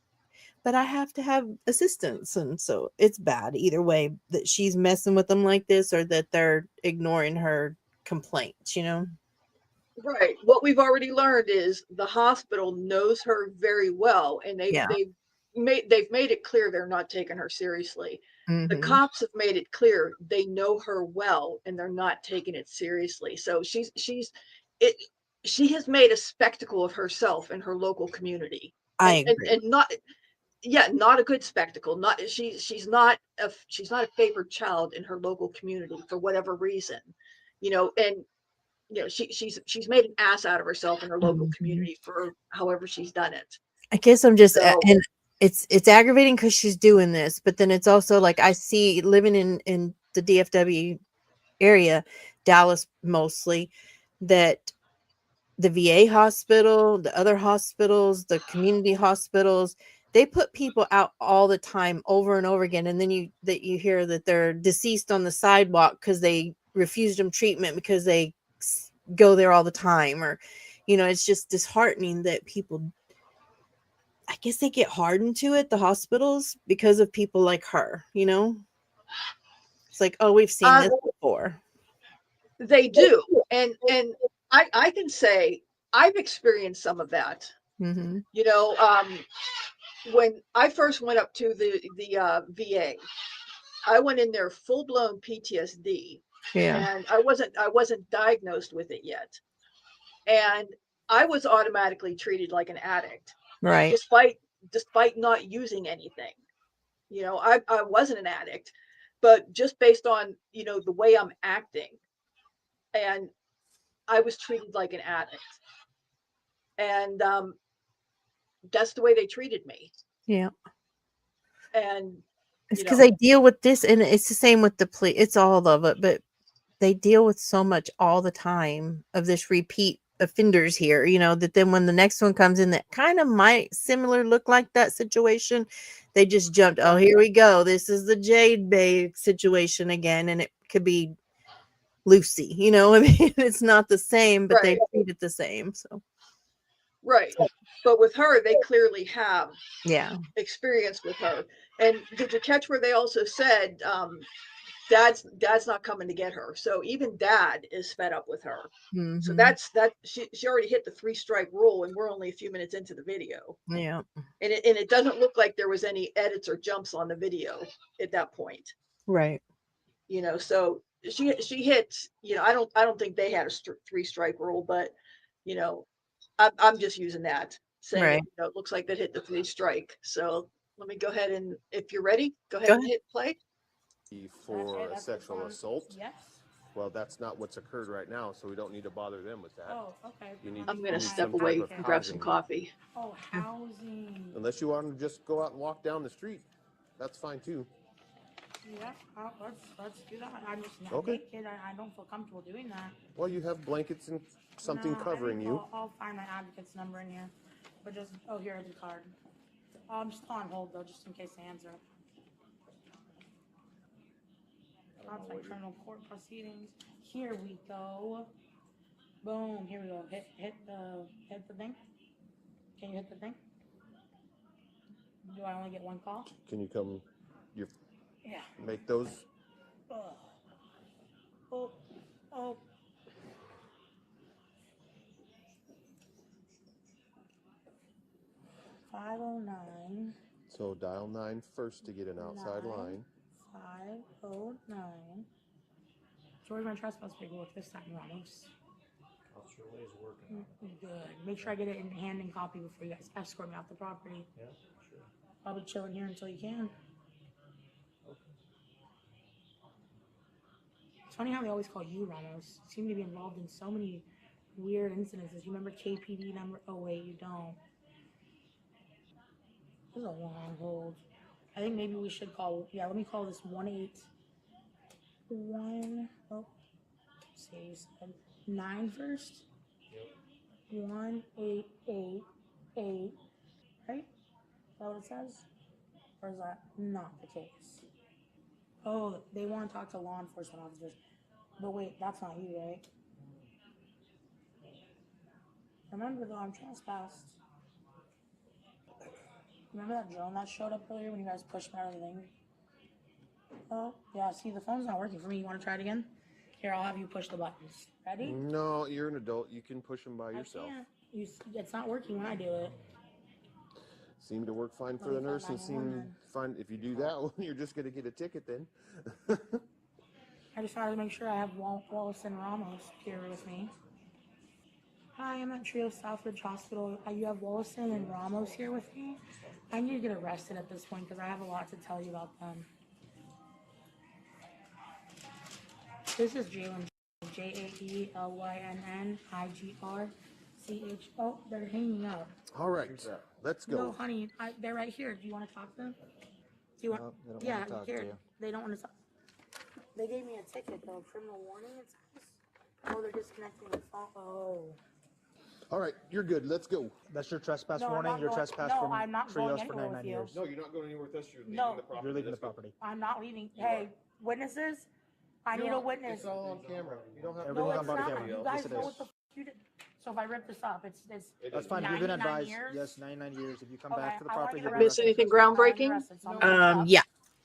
but I have to have assistance. And so it's bad either way that she's messing with them like this or that they're ignoring her complaints, Right. What we've already learned is the hospital knows her very well, and they've made it clear they're not taking her seriously. The cops have made it clear they know her well and they're not taking it seriously. So she has made a spectacle of herself in her local community. I agree. And not a good spectacle. She's not a favored child in her local community for whatever reason. And she's made an ass out of herself in her local community for however she's done it. I guess I'm just, and it's aggravating because she's doing this, but then it's also like I see living in the DFW area, Dallas mostly, that the VA hospital, the other hospitals, the community hospitals, they put people out all the time over and over again. And then you hear that they're deceased on the sidewalk because they refused them treatment because they go there all the time, or it's just disheartening that people, I guess, they get hardened to it, the hospitals, because of people like her. It's like, oh, we've seen this before. They do. And I can say I've experienced some of that. When I first went up to the VA, I went in there full-blown PTSD. And I wasn't diagnosed with it yet. And I was automatically treated like an addict. Right. Despite not using anything. I wasn't an addict, but just based on, the way I'm acting, and I was treated like an addict. And that's the way they treated me. Yeah. And it's because they deal with this, and it's the same with the police. It's all of it, but they deal with so much all the time of this repeat offenders here, that then when the next one comes in that kind of might similar look like that situation, they just jumped, oh, here we go. This is the JaeBae situation again. And it could be Lucy, I mean, it's not the same, but they treat it the same. So. Right. But with her, they clearly have experience with her. And did you catch where they also said, dad's not coming to get her? So even dad is fed up with her. So she already hit the 3-strike rule, and we're only a few minutes into the video. Yeah. And it doesn't look like there was any edits or jumps on the video at that point. Right. So she hit, I don't think they had a 3-strike rule, but I'm just using that, saying it looks like that hit the 3-strike. So let me go ahead, and if you're ready, go ahead and hit play. For a sexual assault. Yes. Well, that's not what's occurred right now, so we don't need to bother them with that. Oh, okay. I'm going to step away and grab some coffee. Oh, housing. Unless you want to just go out and walk down the street, that's fine too. Yeah, let's do that. I'm just not naked. I don't feel comfortable doing that. Well, you have blankets and something covering you. I'll find my advocate's number in here. But just, here's the card. I'm just on hold, though, just in case they answer. Outside criminal court proceedings. Here we go. Boom. Here we go. Hit the thing. Can you hit the thing? Do I only get one call? Can you come? Make those. Oh. 509. So dial 9 first to get an outside line. 509. George, my trespass paperwork this time, Ramos. JaeBae's working on it. Good. Make sure I get it in hand and copy before you guys escort me off the property. Yeah, sure. I'll be chilling here until you can. Okay. It's funny how they always call you Ramos. You seem to be involved in so many weird incidences. You remember KPD number? Oh wait, you don't. This is a long hold. I think maybe we should call. Yeah, let me call this 181. Oh, see, 9 first. Yep. 1888. Right? Is that what it says? Or is that not the case? Oh, they want to talk to law enforcement officers. But wait, that's not you, right? Remember though, I'm trespassed. Remember that drone that showed up earlier when you guys pushed me out of the thing? Oh, yeah, see, the phone's not working for me. You want to try it again? Here, I'll have you push the buttons. Ready? No, you're an adult. You can push them by yourself. I can't. It's not working when I do it. Seemed to work fine for the nurse and seemed fine. If you do that one, you're just going to get a ticket then. I just wanted to make sure I have Wallace and Ramos here with me. Hi, I'm at Trio Southridge Hospital. You have Wallison and Ramos here with me. I need to get arrested at this point because I have a lot to tell you about them. This is Jalen, JaelyNNIGRCH. Oh, they're hanging up. All right, let's go. No, honey, they're right here. Do you want to talk to them? Do you want? No, they don't Yeah, want to talk to here. you. They don't want to talk. They gave me a ticket though, criminal warning. It says. Oh, they're disconnecting the phone. Oh. All right, you're good. Let's go. That's your trespass No, I'm warning. not You're going- trespassed no, from I'm not going Trios for anywhere with 99 you. years. No, you're not going anywhere with us. You're leaving No. the property. You're leaving the Let's go. property. I'm not leaving. Hey, witnesses, I need a witness. It's all on camera. You don't have to. Everything's No, on it's body not. camera. You Yes, guys it know is. what the you did. So if I rip this up, it's That's fine. You've been 99 advised. years? Yes, 99 years. If you come Okay, back to the I want property, you you'll to be Miss arrested. anything I'm groundbreaking? arrested, so I'm gonna rip it up. Yeah.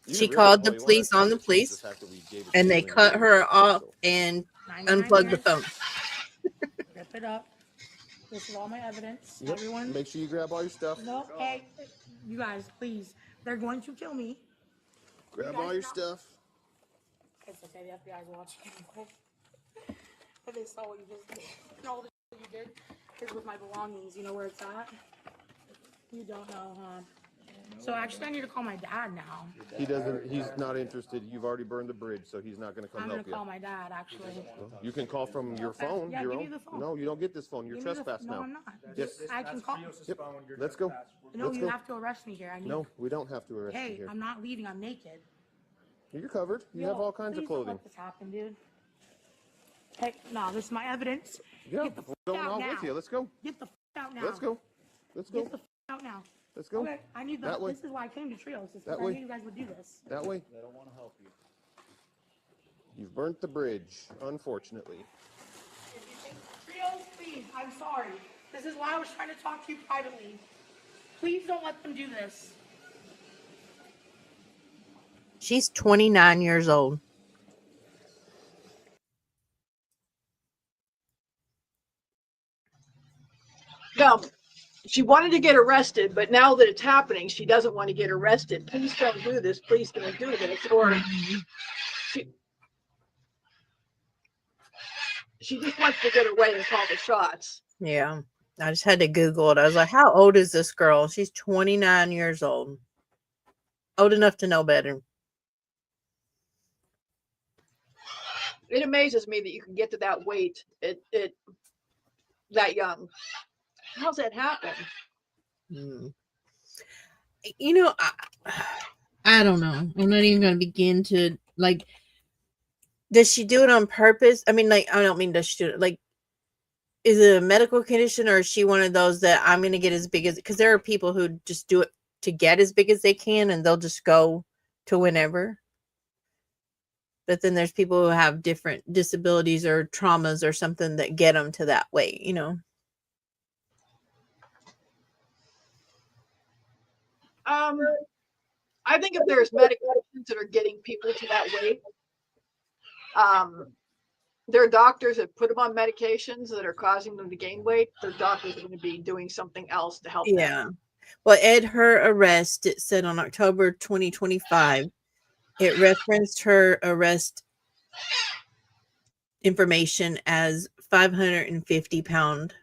You She can rip called it the all you want. police That's on the fine. It's just police, after we gave it and to they you cut gave it her to us, off so. and 99 unplugged the years. phone. Rip it up. This is all my evidence. Yep. Everyone. Make sure you grab all your stuff. No, hey, you guys, please. They're going to kill me. Grab guys all your not- stuff. It's okay, the FBI's watching. But they saw what you just did. And all the shit you did is with my belongings. You know where it's at? You don't know, huh? So actually, I need to call my dad now. He doesn't. He's not interested. You've already burned the bridge, so he's not going to come I'm going help to you. call my dad, actually. You can call from your Okay. phone. Yeah, your give own. me the phone. No, you don't get this phone. You're Give me the- trespassed no, now. I'm not. Yes. I can call. Yep. Let's go. No, Let's you go. have to arrest me here. I need. No, we don't have to arrest you Hey, here. I'm not leaving. I'm naked. You're covered. You have Yo, all kinds of please don't clothing. let this happen, dude. Hey, no, this is my evidence. Yeah, Get the we're going out all now. with you. Let's go. Get the out now. Let's go. Let's go. Get the out now. Let's go. Okay, I need the. That way. This is why I came to Trios. This is That I way. knew you guys would do this. That way. They don't want to help you. You've burnt the bridge, unfortunately. If you think Trios, please, I'm sorry. This is why I was trying to talk to you privately. Please don't let them do this. She's 29 years old. No, she wanted to get arrested, but now that it's happening, she doesn't want to get arrested. Please don't do this. Please don't do this. Or she just wants to get away and call the shots. Yeah. I just had to Google it. I was like, how old is this girl? She's 29 years old. Old enough to know better. It amazes me that you can get to that weight at that young. How's that happen? You know, I don't know. I'm not even going to begin to, like, does she do it on purpose? I mean, like, I don't mean does she do it, like, is it a medical condition, or is she one of those that I'm going to get as big as, because there are people who just do it to get as big as they can and they'll just go to whenever. But then there's people who have different disabilities or traumas or something that get them to that weight, you know? I think if there's medications that are getting people to that weight, there are doctors that put them on medications that are causing them to gain weight. Their doctors are going to be doing something else to help them. Yeah. Well, at her arrest, it said on October 2025, it referenced her arrest information as 550 pound.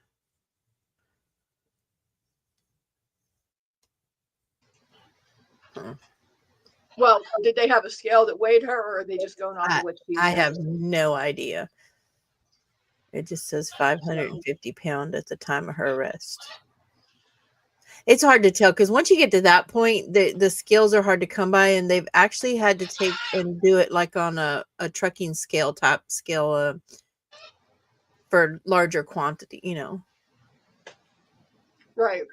Well, did they have a scale that weighed her, or are they just going off of what she I said? have no idea. It just says 550 pound at the time of her arrest. It's hard to tell because once you get to that point, the scales are hard to come by, and they've actually had to take and do it like on a trucking scale type scale for larger quantity, you know. Right.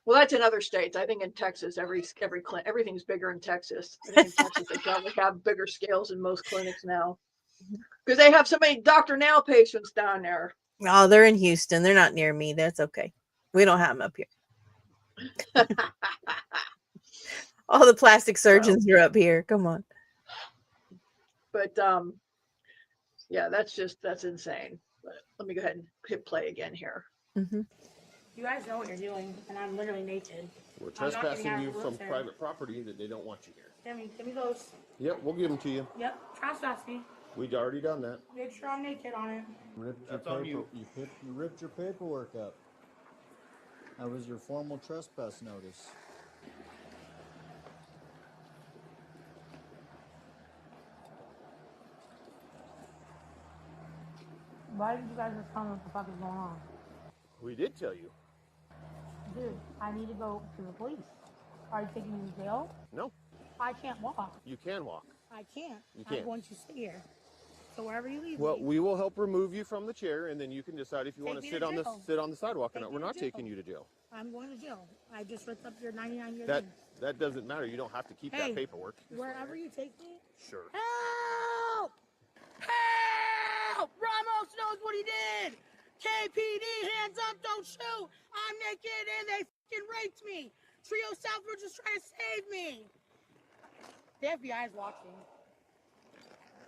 Well, that's in other states. I think in Texas, everything's bigger in Texas. I think in Texas they probably have bigger scales in most clinics now because they have so many Dr. Now patients down there. Oh, they're in Houston. They're not near me. That's okay. We don't have them up here. All the plastic surgeons are up here. Come on. But yeah, that's insane. But let me go ahead and hit play again here. Mm-hmm. You guys know what you're doing, and I'm literally naked. We're trespassing you from private property that they don't want you here. Give me those. Yep, we'll give them to you. Yep, trespass me. We'd already done that. Make sure I'm naked on it. You ripped your paperwork up. That was your formal trespass notice. Why did you guys just tell me what the fuck is going on? We did tell you. Dude, I need to go to the police. Are you taking me to jail? No. I can't walk. You can walk. I can't. You can't. I'm going to stay here. So wherever you leave Well, me. we will help remove you from the chair, and then you can decide if you want to sit on the sidewalk. Take We're not taking you to jail. I'm going to jail. I just ripped up your 99-year thing. That doesn't matter. You don't have to keep that paperwork. Wherever you take me. Sure. Help! Help! Ramos knows what he did. KPD, hands up, don't shoot. I'm naked and they fucking raped me. Trio South were just trying to save me. The FBI is watching.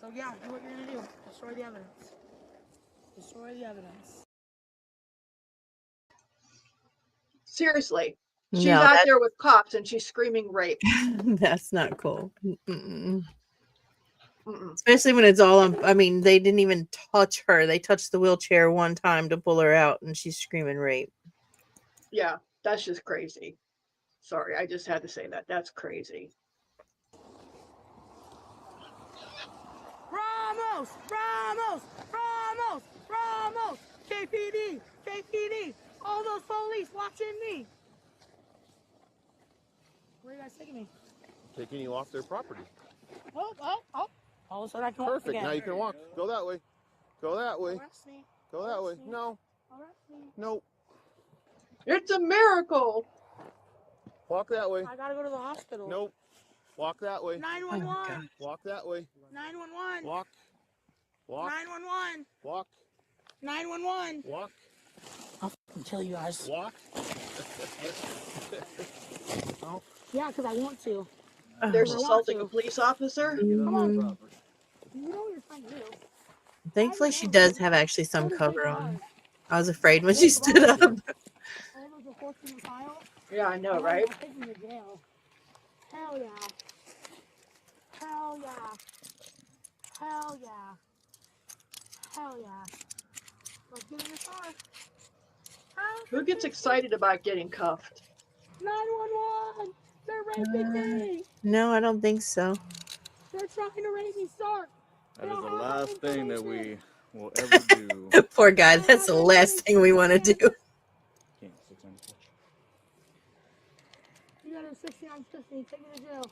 So yeah, do what you're gonna do. Destroy the evidence. Destroy the evidence. Seriously. She's out there with cops and she's screaming rape. That's not cool. Mm-mm. Especially when it's all on. I mean, they didn't even touch her. They touched the wheelchair one time to pull her out, and she's screaming rape. Yeah, that's just crazy. Sorry, I just had to say that. That's crazy. Ramos! Ramos! Ramos! Ramos! KPD! KPD! All those police watching me! Where are you guys taking me? Taking you off their property. Oh! All of a sudden I can walk Perfect. again. Now you can walk. Go that way. Go that way. Arrest me. Go that way. No. Arrest me. Nope. It's a miracle. Walk that way. I gotta go to the hospital. Nope. Walk that way. 911. Walk that way. 911. Walk. Walk. 911. Walk. 911. Walk. I'll fucking kill you guys. Walk. Oh. Yeah, because I want to. There's assaulting a police officer. Come on. You know what you're trying to do. Thankfully, she does have actually some cover on. I was afraid when she stood up. Yeah, I know, right? Hell yeah. Hell yeah. Hell yeah. Hell yeah. Let's get in the car. Who gets excited about getting cuffed? 911! They're raping me! No, I don't think so. They're trying to rape me, sir! That is the last thing that we will ever do. Poor guy, that's the last thing we want to do. Can't 690. You got a 6950, take me to jail.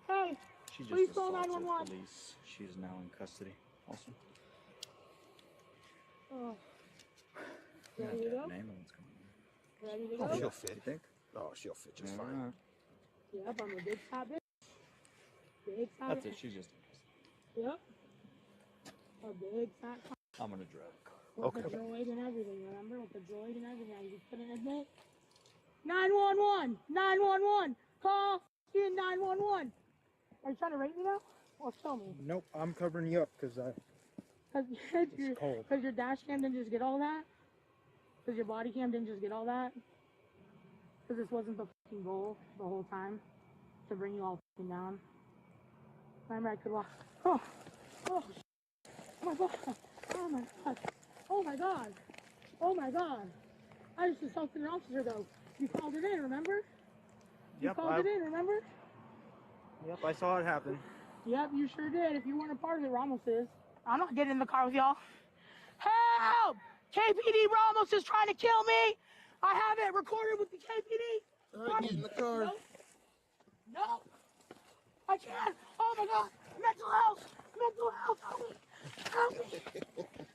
Hey, She please just call assaulted 911. police. She is now in custody. Also. Oh. Yeah, Ready to go? an ambulance coming. Ready to Oh, go? she'll fit. You think? Oh, she'll fit just Yeah. fine. Yep, I'm a big fat bitch. Big fat That's bitch. it. She's just. Yep. A big fat I'm gonna drive the car. with the droid and everything, remember? With the droid and everything. I just couldn't admit. 911! 911! Call in 911! Are you trying to rape me now? Or kill me? Nope, I'm covering you up because it's cold. Because your dash cam didn't just get all that? Because your body cam didn't just get all that? Because this wasn't the fucking goal the whole time? To bring you all fucking down? Remember I could walk. Oh my god. Oh my god. Oh my God. Oh my God. I just assaulted an officer though. You called it in, remember? You called it in, remember? Yep, I saw it happen. Yep, you sure did. If you weren't a part of it, Ramos is. I'm not getting in the car with y'all. Help! KPD Ramos is trying to kill me. I have it recorded with the KPD. All right, get in the car. No. No. I can't. Oh my God. Mental health. Mental health. Help me. Help me.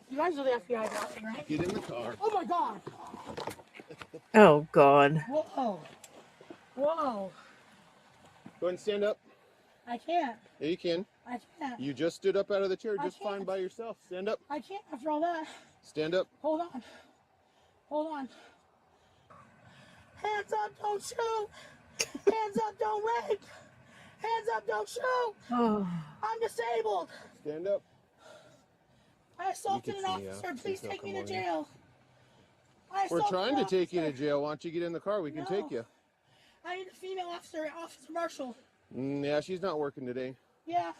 You guys are the FBI guys, right? Get in the car. Oh my God. Oh God. Whoa. Whoa. Go ahead and stand up. I can't. Yeah, you can. I can't. You just stood up out of the chair just can't. fine by yourself. Stand up. I can't after all that. Stand up. Hold on. Hold on. Hands up, don't shoot. Hands up, don't rape. Hands up, don't shoot. Oh. I'm disabled. Stand up. I assaulted an officer. Please take me to jail. We're trying to take you to jail. Why don't you get in the car? We can take you. I need a female officer, Officer Marshall. Yeah, she's not working today. Yeah.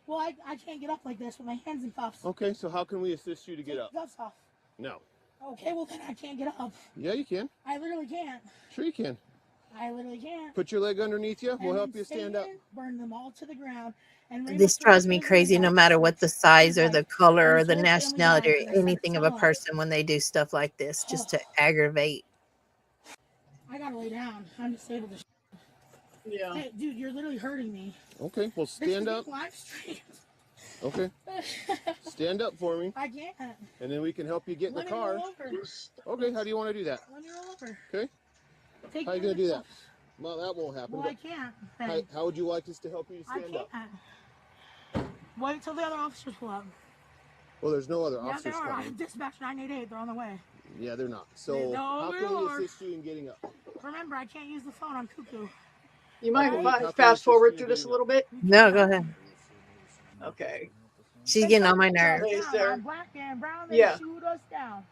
Well, I can't get up like this with my hands in cuffs. Okay, so how can we assist you to get up? Take the cuffs off. No. Okay, well then I can't get up. Yeah, you can. I literally can't. Sure you can. I literally can't. Put your leg underneath you. We'll help you stand up. Burn them all to the ground. And This drives me crazy no matter what the size or the color or the nationality or anything of a person when they do stuff like this, just to aggravate. I gotta lay down. I'm disabled as Yeah. Hey, dude, you're literally hurting me. Okay, well stand up. Live stream. Okay. Stand up for me. I can't. And then we can help you get in the car. Okay, how do you want to do that? Let me roll over. Okay. How are you going to do that? Well, that won't happen. Well, I can't. How would you like us to help you to stand up? Wait till the other officers pull up. Well, there's no other officers coming. coming. Dispatch 988. They're on the way. Yeah, they're not. So how can we assist you in getting up? Remember, I can't use the phone. I'm cuckoo. You might fast forward through this a little bit? No, go ahead. Okay. She's getting on my nerves. Black and brown, they shoot us down.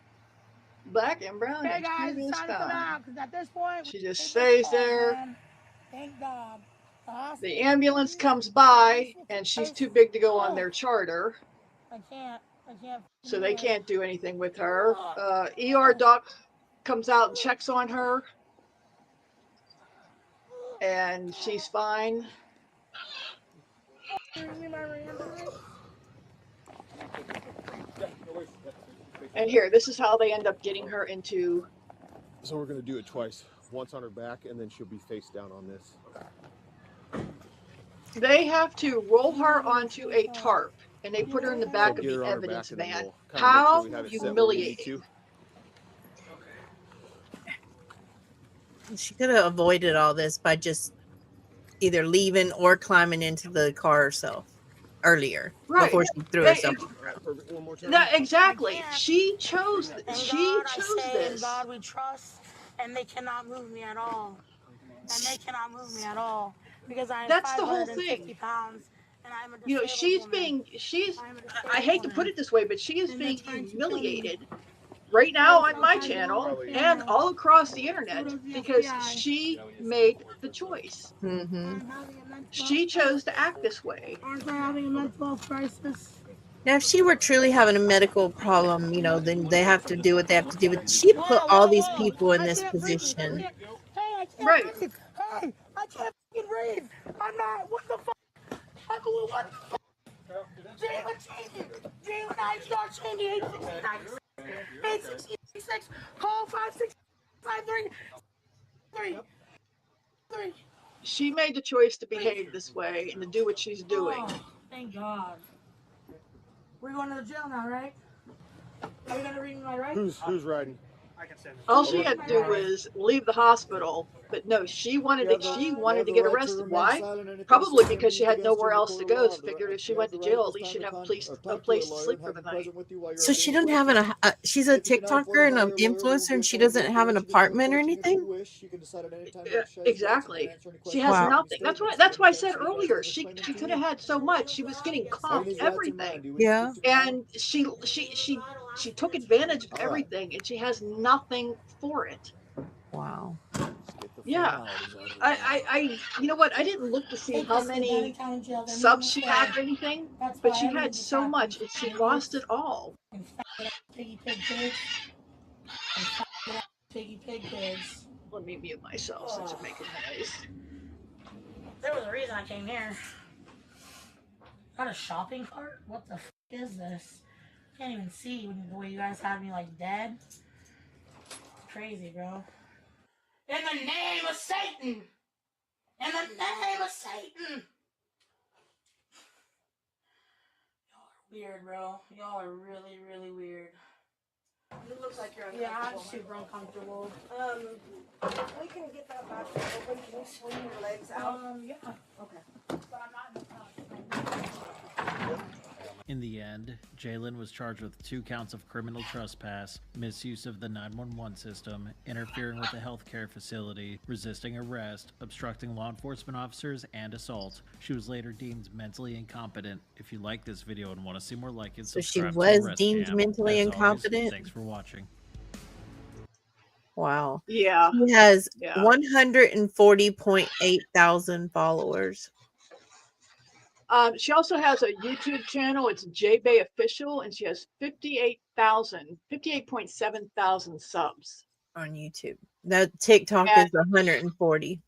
Black and brown, hey they guys, shoot it's us time to come down. out, because at this point, She just stays there. Man. Thank God. The ambulance comes by, and she's too big to go on their charter. I can't. So they can't do anything with her. ER doc comes out and checks on her. And she's fine. And here, this is how they end up getting her into. So we're going to do it twice. Once on her back, and then she'll be face down on this. They have to roll her onto a tarp, and they put her in the back of the evidence van. How humiliating. She could have avoided all this by just either leaving or climbing into the car herself earlier before she threw herself. No, exactly. She chose. She chose this. God we trust, and they cannot move me at all. Because I'm That's the whole thing. Pounds, and I'm a you know, she's being. I hate to put it this way, but she is being humiliated right now on my channel and all across the internet because she made the choice. Mm-hmm. She chose to act this way. Aren't I having a mental health crisis? Now, if she were truly having a medical problem, you know, then they have to do what they have to do. But she put all these people in this position. Hey, I can't right. breathe. Hey, I can't fucking breathe. I'm not. What the fuck? What the fuck? Jalen, I start changing 866. 866. Call 5653. She made the choice to behave this way and to do what she's doing. Oh, thank God. We're going to the jail now, right? Are you going to read me my rights? Who's riding? All she had to do was leave the hospital, but no, she wanted to get arrested. Why? Probably because she had nowhere else to go. So figured if she went to jail, at least she'd have a place to sleep for the night. So she doesn't have she's a TikToker and an influencer, and she doesn't have an apartment or anything. Exactly. She has nothing. That's why I said earlier she could have had so much. She was getting comped everything. Yeah. And she took advantage of everything, and she has nothing for it. Wow. Yeah. I you know what? I didn't look to see how many subs she had or anything, but she had so much and she lost it all. piggy pig kids. And piggy pig kids. Let me mute myself since I'm making noise. There was a reason I came here. Got a shopping cart? What the f is this? Can't even see the way you guys have me like dead. Crazy, bro. In the name of Satan! In the name of Satan! Y'all are weird, bro. Y'all are really, really weird. It looks like you're Yeah, I'm uncomfortable. super uncomfortable. We can get that back open. Can you swing your legs out? Yeah. Okay. But I'm not in the house. In the end, Jalen was charged with 2 counts of criminal trespass, misuse of the 911 system, interfering with a healthcare facility, resisting arrest, obstructing law enforcement officers, and assault. She was later deemed mentally incompetent. If you like this video and want to see more like it, So she subscribe was to Arrest deemed Cam. mentally As always, incompetent? thanks for watching. Wow. Yeah. She has Yeah. 140.8 thousand followers. She also has a YouTube channel. It's JaeBae Official, and she has 58.7 thousand subs on YouTube. That TikTok is 140.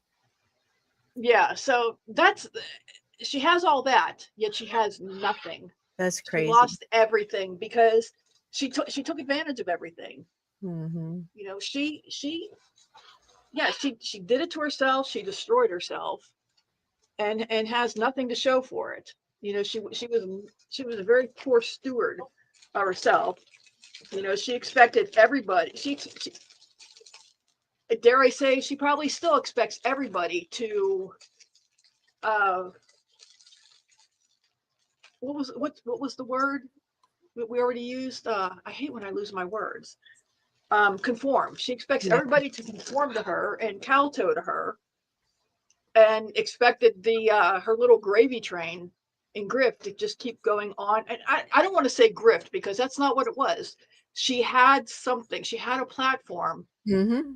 Yeah, so she has all that, yet she has nothing. That's crazy. She lost everything because she took advantage of everything. Mm-hmm. You know, she did it to herself. She destroyed herself, and has nothing to show for it. You know, she was a very poor steward of herself. You know, she expected everybody. She dare I say, she probably still expects everybody to. What was the word we already used? I hate when I lose my words. Conform. She expects everybody to conform to her and kowtow to her, and expected her little gravy train and grift to just keep going on. And I don't want to say grift because that's not what it was. She had something. She had a platform. Mm-hmm.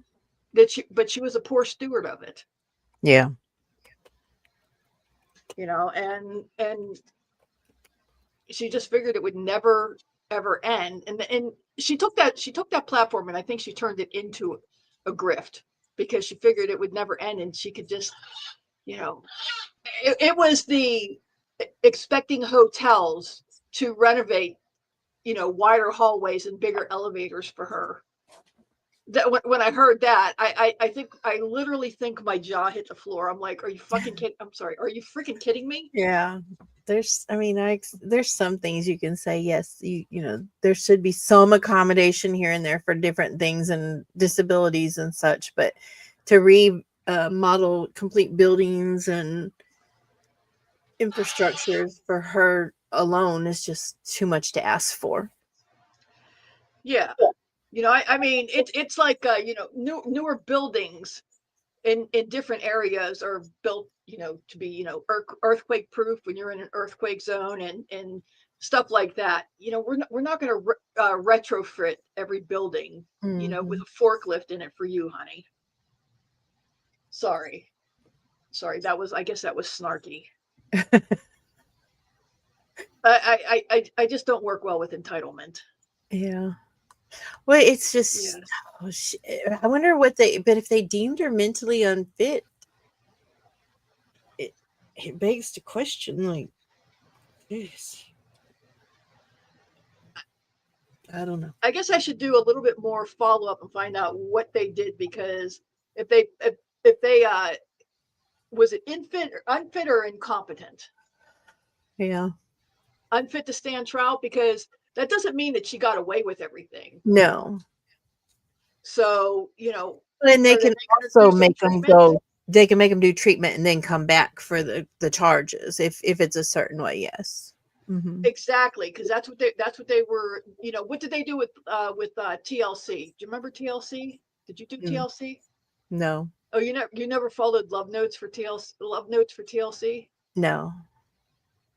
But she was a poor steward of it. Yeah. You know, and she just figured it would never ever end. And she took that platform, and I think she turned it into a grift because she figured it would never end, and she could just, you know, it was the expecting hotels to renovate, you know, wider hallways and bigger elevators for her. That when I heard that, I literally think my jaw hit the floor. I'm like, are you fucking kidding? I'm sorry. Are you freaking kidding me? Yeah. There's some things you can say, yes, you know, there should be some accommodation here and there for different things and disabilities and such, but to remodel complete buildings and infrastructures for her alone is just too much to ask for. Yeah. You know, I mean, it's like, you know, newer buildings in different areas are built, you know, to be, you know, earthquake proof when you're in an earthquake zone and stuff like that. You know, we're not going to retrofit every building, you know, with a forklift in it for you, honey. Sorry, I guess that was snarky. I just don't work well with entitlement. Yeah. Well, it's just, I wonder but if they deemed her mentally unfit, it begs the question, like, geez. I don't know. I guess I should do a little bit more follow up and find out what they did, because if they was it unfit or incompetent? Yeah. Unfit to stand trial, because that doesn't mean that she got away with everything. No. So, you know, and they can also make them go. They can make them do treatment and then come back for the charges if it's a certain way. Yes. Mm-hmm. Exactly, because that's what they were. You know, what did they do with TLC? Do you remember TLC? Did you do TLC? No. Oh, you never followed Love Notes for TLC? No.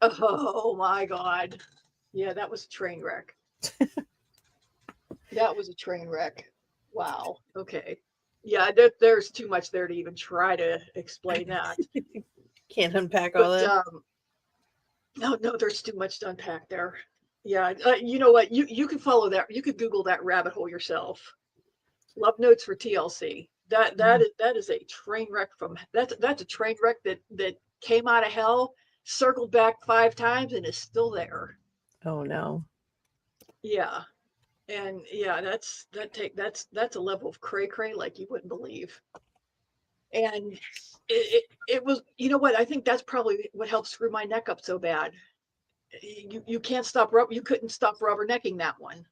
Oh my God. Yeah, that was a train wreck. That was a train wreck. Wow. Okay. Yeah, there's too much there to even try to explain that. Can't unpack all that. No, there's too much to unpack there. Yeah, you know what? You could follow that. You could Google that rabbit hole yourself. Love notes for TLC. That is a train wreck that's a train wreck that came out of hell, circled back 5 times, and is still there. Oh no. Yeah, and yeah, that's a level of cray like you wouldn't believe. And it was, you know what? I think that's probably what helped screw my neck up so bad. You can't stop you couldn't stop rubbernecking that one.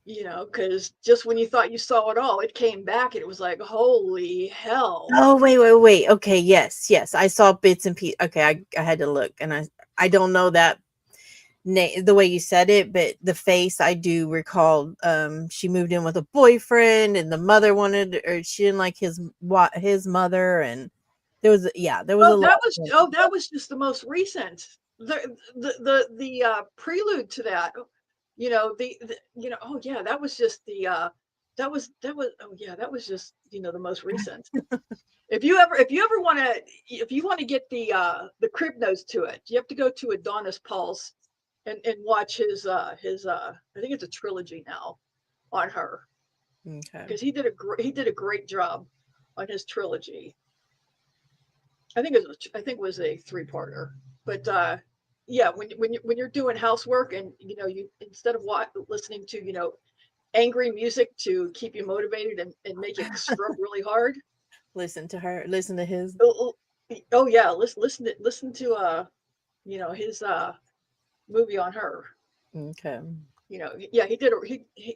You know, because just when you thought you saw it all, it came back and it was like, holy hell. Oh, wait. Okay, yes. I saw bits and pieces. Okay, I had to look, and I don't know that name the way you said it, but the face I do recall. She moved in with a boyfriend, and the mother or she didn't like his mother, and there was a lot. That was just the most recent. The prelude to that. You know, oh yeah, that was just the that was that was just, you know, the most recent. if you want to get the crib notes to it, you have to go to Adonis Paul's and watch his I think it's a trilogy now on her. Okay. Because he did a great job on his trilogy. I think it was a 3-parter. But yeah, when you're doing housework and, you know, you instead of listening to, you know, angry music to keep you motivated and make you scrub really hard, listen to his. Oh yeah, listen to you know, his movie on her. Okay. You know, yeah,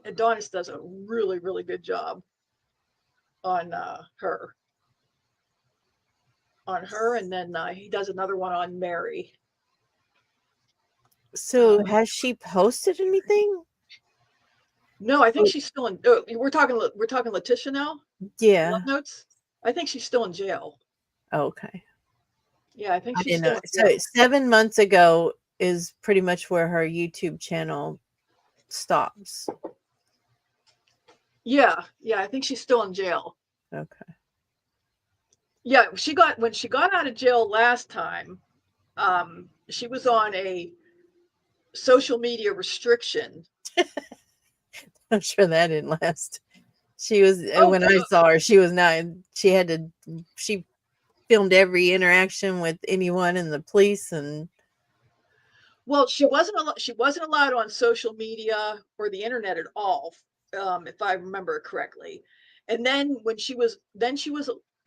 Adonis does a really, really good job on her. And then he does another one on Mary. So has she posted anything? No, I think she's still in. We're talking Letitia now. Yeah. Love notes. I think she's still in jail. Okay. Yeah, I think she's still still in jail. So 7 months ago is pretty much where her YouTube channel stops. Yeah, I think she's still in jail. Okay. Yeah, when she got out of jail last time, she was on a social media restriction. I'm sure that didn't last. She was when I saw her, she was not. She filmed every interaction with anyone in the police, and well, she wasn't allowed on social media or the internet at all, if I remember correctly. And then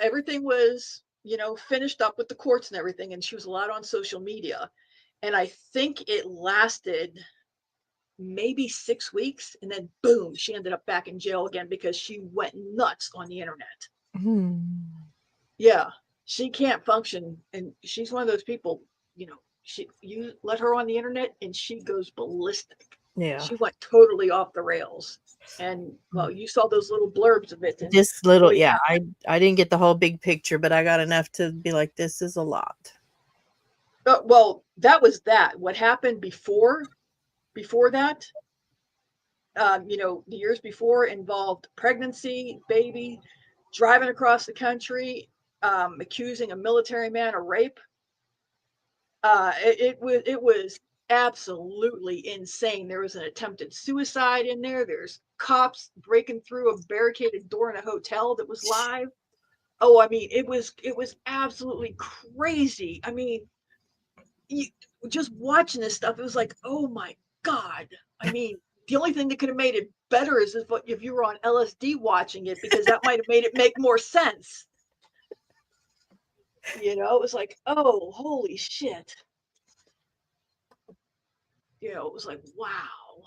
everything was, you know, finished up with the courts and everything, and she was allowed on social media. And I think it lasted maybe 6 weeks, and then boom, she ended up back in jail again because she went nuts on the internet. Yeah, she can't function, and she's one of those people, you know, you let her on the internet and she goes ballistic. Yeah, she went totally off the rails. And well, you saw those little blurbs of it. This little, yeah, I didn't get the whole big picture, but I got enough to be like, this is a lot. Well, that was that. What happened before that, you know, the years before involved pregnancy, baby, driving across the country, accusing a military man of rape. It was absolutely insane. There was an attempted suicide in there. There's cops breaking through a barricaded door in a hotel that was live. Oh, I mean, it was absolutely crazy. I mean, just watching this stuff, it was like, oh my God. I mean, the only thing that could have made it better is if you were on LSD watching it, because that might have made it make more sense. You know, it was like, oh, holy shit. You know, it was like, wow.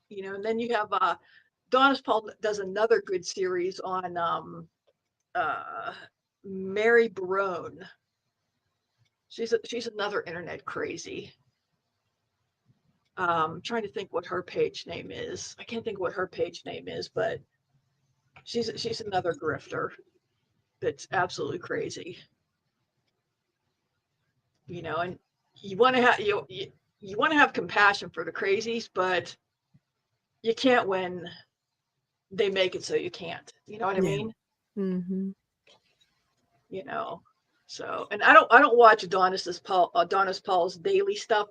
You know, and then you have Adonis Paul does another good series on Mary Barrone. She's another internet crazy. Trying to think what her page name is. I can't think what her page name is, but she's another grifter that's absolutely crazy. You know, and you want to have you want to have compassion for the crazies, but you can't when they make it so you can't. You know what I mean? Mm-hmm. You know, So, and I don't watch Adonis Paul's daily stuff.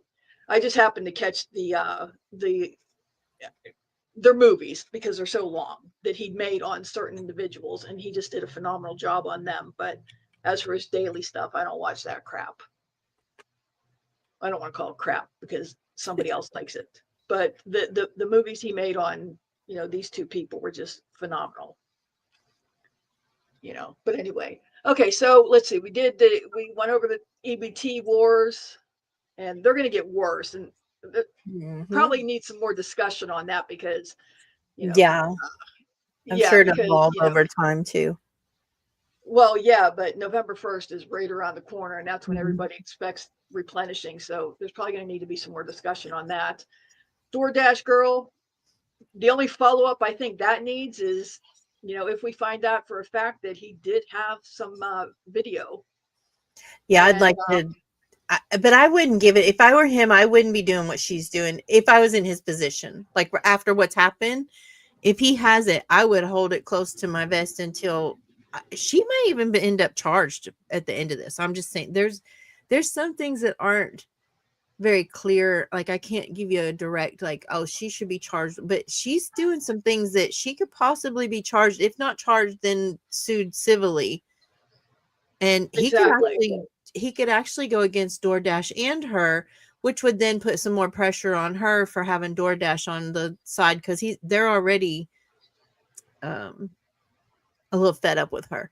I just happen to catch their movies because they're so long that he made on certain individuals, and he just did a phenomenal job on them. But as for his daily stuff, I don't watch that crap. I don't want to call it crap because somebody else likes it. But the movies he made on, you know, these two people were just phenomenal. You know, but anyway, okay, so let's see. We went over the EBT wars, and they're going to get worse, and probably need some more discussion on that because, you know, yeah, I'm yeah, sure it because, evolved you know, over time too. well, yeah, but November 1st is right around the corner, and that's when everybody expects replenishing. So there's probably going to need to be some more discussion on that. DoorDash girl, the only follow-up I think that needs is, you know, if we find out for a fact that he did have some video. Yeah, and, I'd like to, but I wouldn't give it. If I were him, I wouldn't be doing what she's doing. If I was in his position, like after what's happened, if he has it, I would hold it close to my vest until she might even end up charged at the end of this. I'm just saying there's some things that aren't very clear. Like I can't give you a direct, like, oh, she should be charged, but she's doing some things that she could possibly be charged. If not charged, then sued civilly. And he could actually go against DoorDash and her, which would then put some more pressure on her for having DoorDash on the side because they're already a little fed up with her.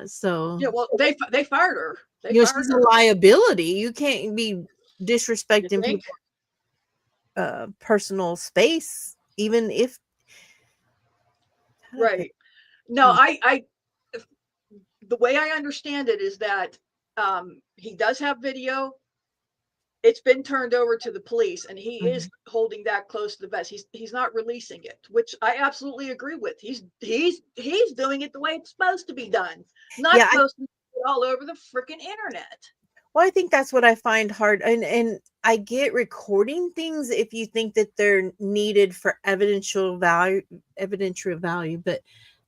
So yeah, well, they fired her. She's a liability. You can't be disrespecting people's personal space, even if. Right. No, I the way I understand it is that he does have video. It's been turned over to the police, and he is holding that close to the vest. He's not releasing it, which I absolutely agree with. He's doing it the way it's supposed to be done, not posting it all over the freaking internet. Well, I think that's what I find hard, and I get recording things if you think that they're needed for evidentiary value, but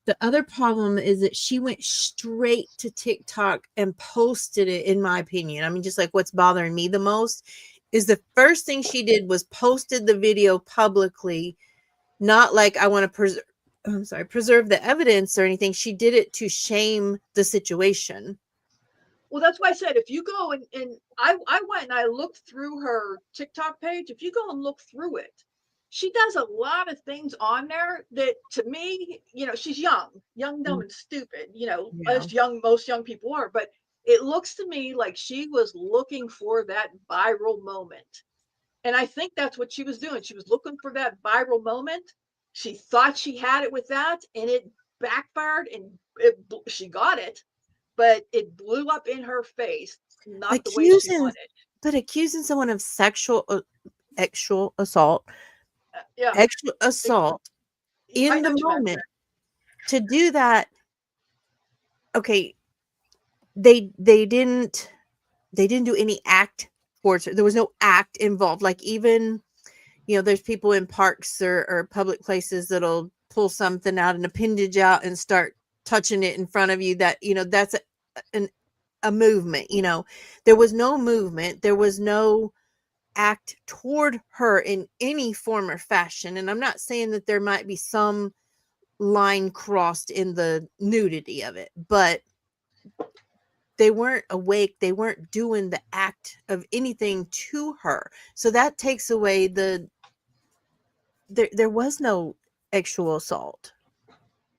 the other problem is that she went straight to TikTok and posted it, in my opinion. I mean, just like what's bothering me the most is the first thing she did was posted the video publicly, not like I want to preserve the evidence or anything. She did it to shame the situation. Well, that's why I said, if you go and I went and I looked through her TikTok page, if you go and look through it, she does a lot of things on there that, to me, you know, she's young, dumb, and stupid, you know, as most young people are. But it looks to me like she was looking for that viral moment. And I think that's what she was doing. She was looking for that viral moment. She thought she had it with that, and it backfired, and she got it, but it blew up in her face, not the way she wanted. But accusing someone of sexual assault, sexual assault in the moment to do that. Okay, they didn't do any act towards her. There was no act involved. Like, even, you know, there's people in parks or public places that'll pull something out, an appendage out, and start touching it in front of you. That, you know, that's a movement. You know, there was no movement. There was no act toward her in any form or fashion. And I'm not saying that there might be some line crossed in the nudity of it, but they weren't awake. They weren't doing the act of anything to her. So that takes away there was no actual assault.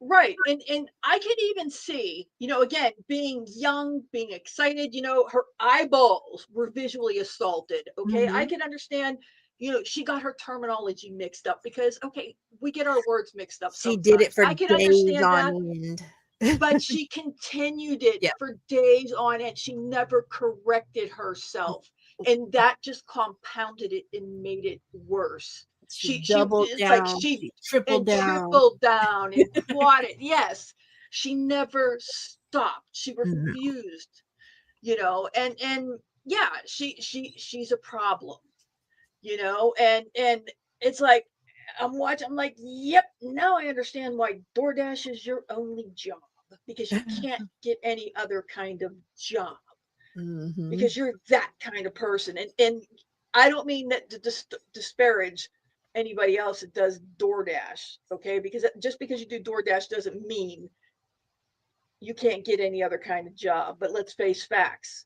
Right. And I can even see, you know, again, being young, being excited, you know, her eyeballs were visually assaulted. Okay. I can understand, you know, she got her terminology mixed up because, okay, we get our words mixed up. She did it for I can days understand on that. end. But she continued it for days on end. She never corrected herself. And that just compounded it and made it worse. She doubled down, like she tripled down and quadded. Yes, she never stopped. She refused, you know, and yeah, she's a problem, you know, and it's like I'm watching. I'm like, yep, now I understand why DoorDash is your only job. because you can't get any other kind of job Mm-hmm. because you're that kind of person. And I don't mean that to disparage anybody else that does DoorDash, okay? Because just because you do DoorDash doesn't mean you can't get any other kind of job. But let's face facts.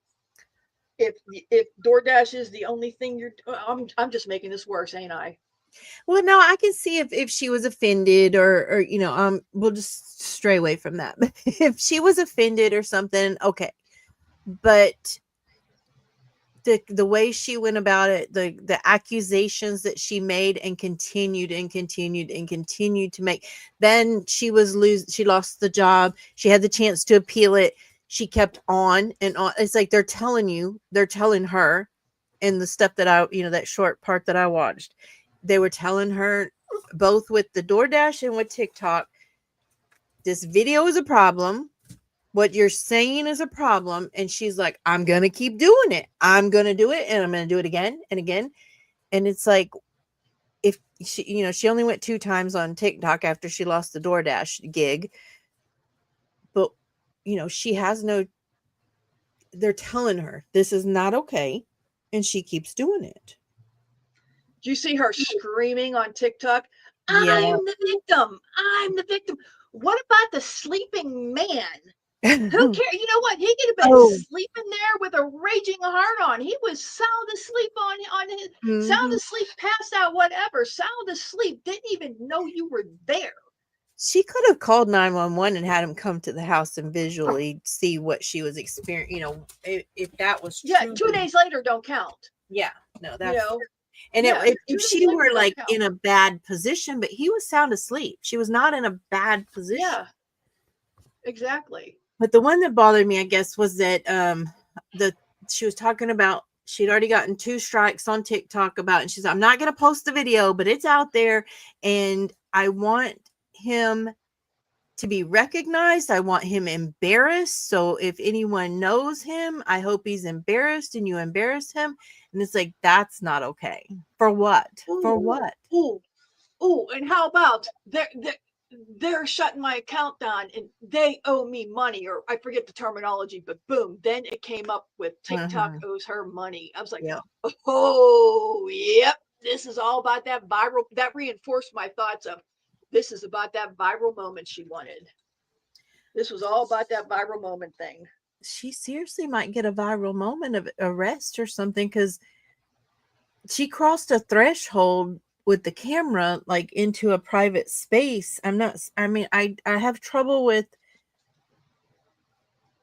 If DoorDash is the only thing I'm just making this worse, ain't I? Well, no, I can see if she was offended or you know, we'll just stray away from that. But if she was offended or something, okay. But the way she went about it, the accusations that she made and continued to make, then she lost the job. She had the chance to appeal it. She kept on and on. It's like they're telling her, in the stuff that that short part that I watched, they were telling her both with the DoorDash and with TikTok, this video is a problem. What you're saying is a problem. And she's like, I'm going to keep doing it. I'm going to do it. And I'm going to do it again and again. And it's like, if she, she only went 2 times on TikTok after she lost the DoorDash gig. But, she has they're telling her this is not okay. And she keeps doing it. Do you see her screaming on TikTok? Yeah. I'm the victim. I'm the victim. What about the sleeping man? Who cares? You know what? He could have been sleeping there with a raging heart on. He was sound asleep on his sound asleep, passed out, whatever. Sound asleep. Didn't even know you were there. She could have called 911 and had him come to the house and visually see what she was experiencing. If that was true. Yeah, 2 days later don't count. Yeah, no, that's and if she were like in a bad position, but he was sound asleep. She was not in a bad position. Yeah, exactly. But the one that bothered me, I guess, was that she was talking about she'd already gotten 2 strikes on TikTok and she's like, I'm not going to post the video, but it's out there and I want him to be recognized. I want him embarrassed. So if anyone knows him, I hope he's embarrassed and you embarrass him. And it's like, that's not okay. For what? Ooh, for what? Ooh, and how about they're shutting my account down and they owe me money, or I forget the terminology, but boom, then it came up with TikTok owes her money. I was like, oh, yep, this is all about that viral. That reinforced my thoughts of this is about that viral moment she wanted. This was all about that viral moment thing. She seriously might get a viral moment of arrest or something, because she crossed a threshold with the camera, like into a private space. I have trouble with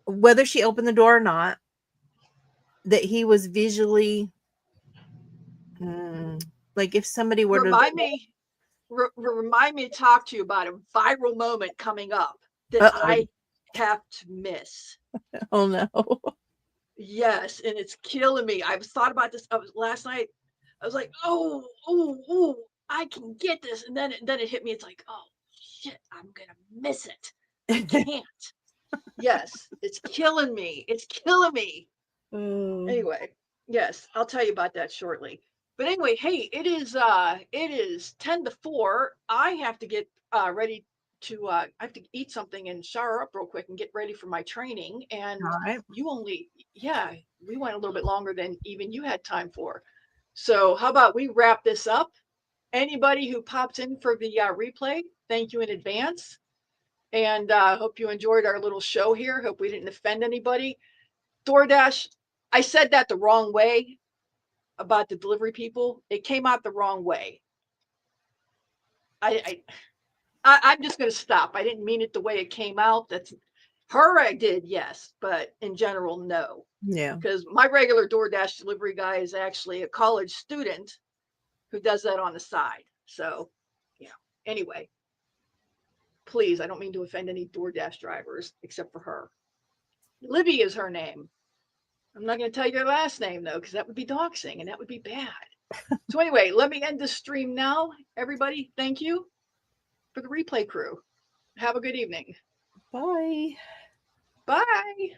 whether she opened the door or not, that he was visually like if somebody were remind me to talk to you about a viral moment coming up that I have to miss. Oh no. Yes, and it's killing me. I've thought about this. Last night. I was like, oh, I can get this. And then it hit me. It's like, oh, shit, I'm going to miss it. I can't. Yes, it's killing me. It's killing me. Anyway, yes, I'll tell you about that shortly. But anyway, hey, it is 3:50. I have to get ready to, I have to eat something and shower up real quick and get ready for my training. And we went a little bit longer than even you had time for. So how about we wrap this up? Anybody who pops in for the replay, thank you in advance. And hope you enjoyed our little show here. Hope we didn't offend anybody. DoorDash, I said that the wrong way about the delivery people. It came out the wrong way. I'm just going to stop. I didn't mean it the way it came out. That's her. I did, yes. But in general, no. Yeah. Because my regular DoorDash delivery guy is actually a college student who does that on the side. So, yeah. Anyway, please, I don't mean to offend any DoorDash drivers except for her. Libby is her name. I'm not going to tell you her last name, though, because that would be doxing and that would be bad. So anyway, let me end the stream now. Everybody, thank you for the replay crew. Have a good evening. Bye. Bye.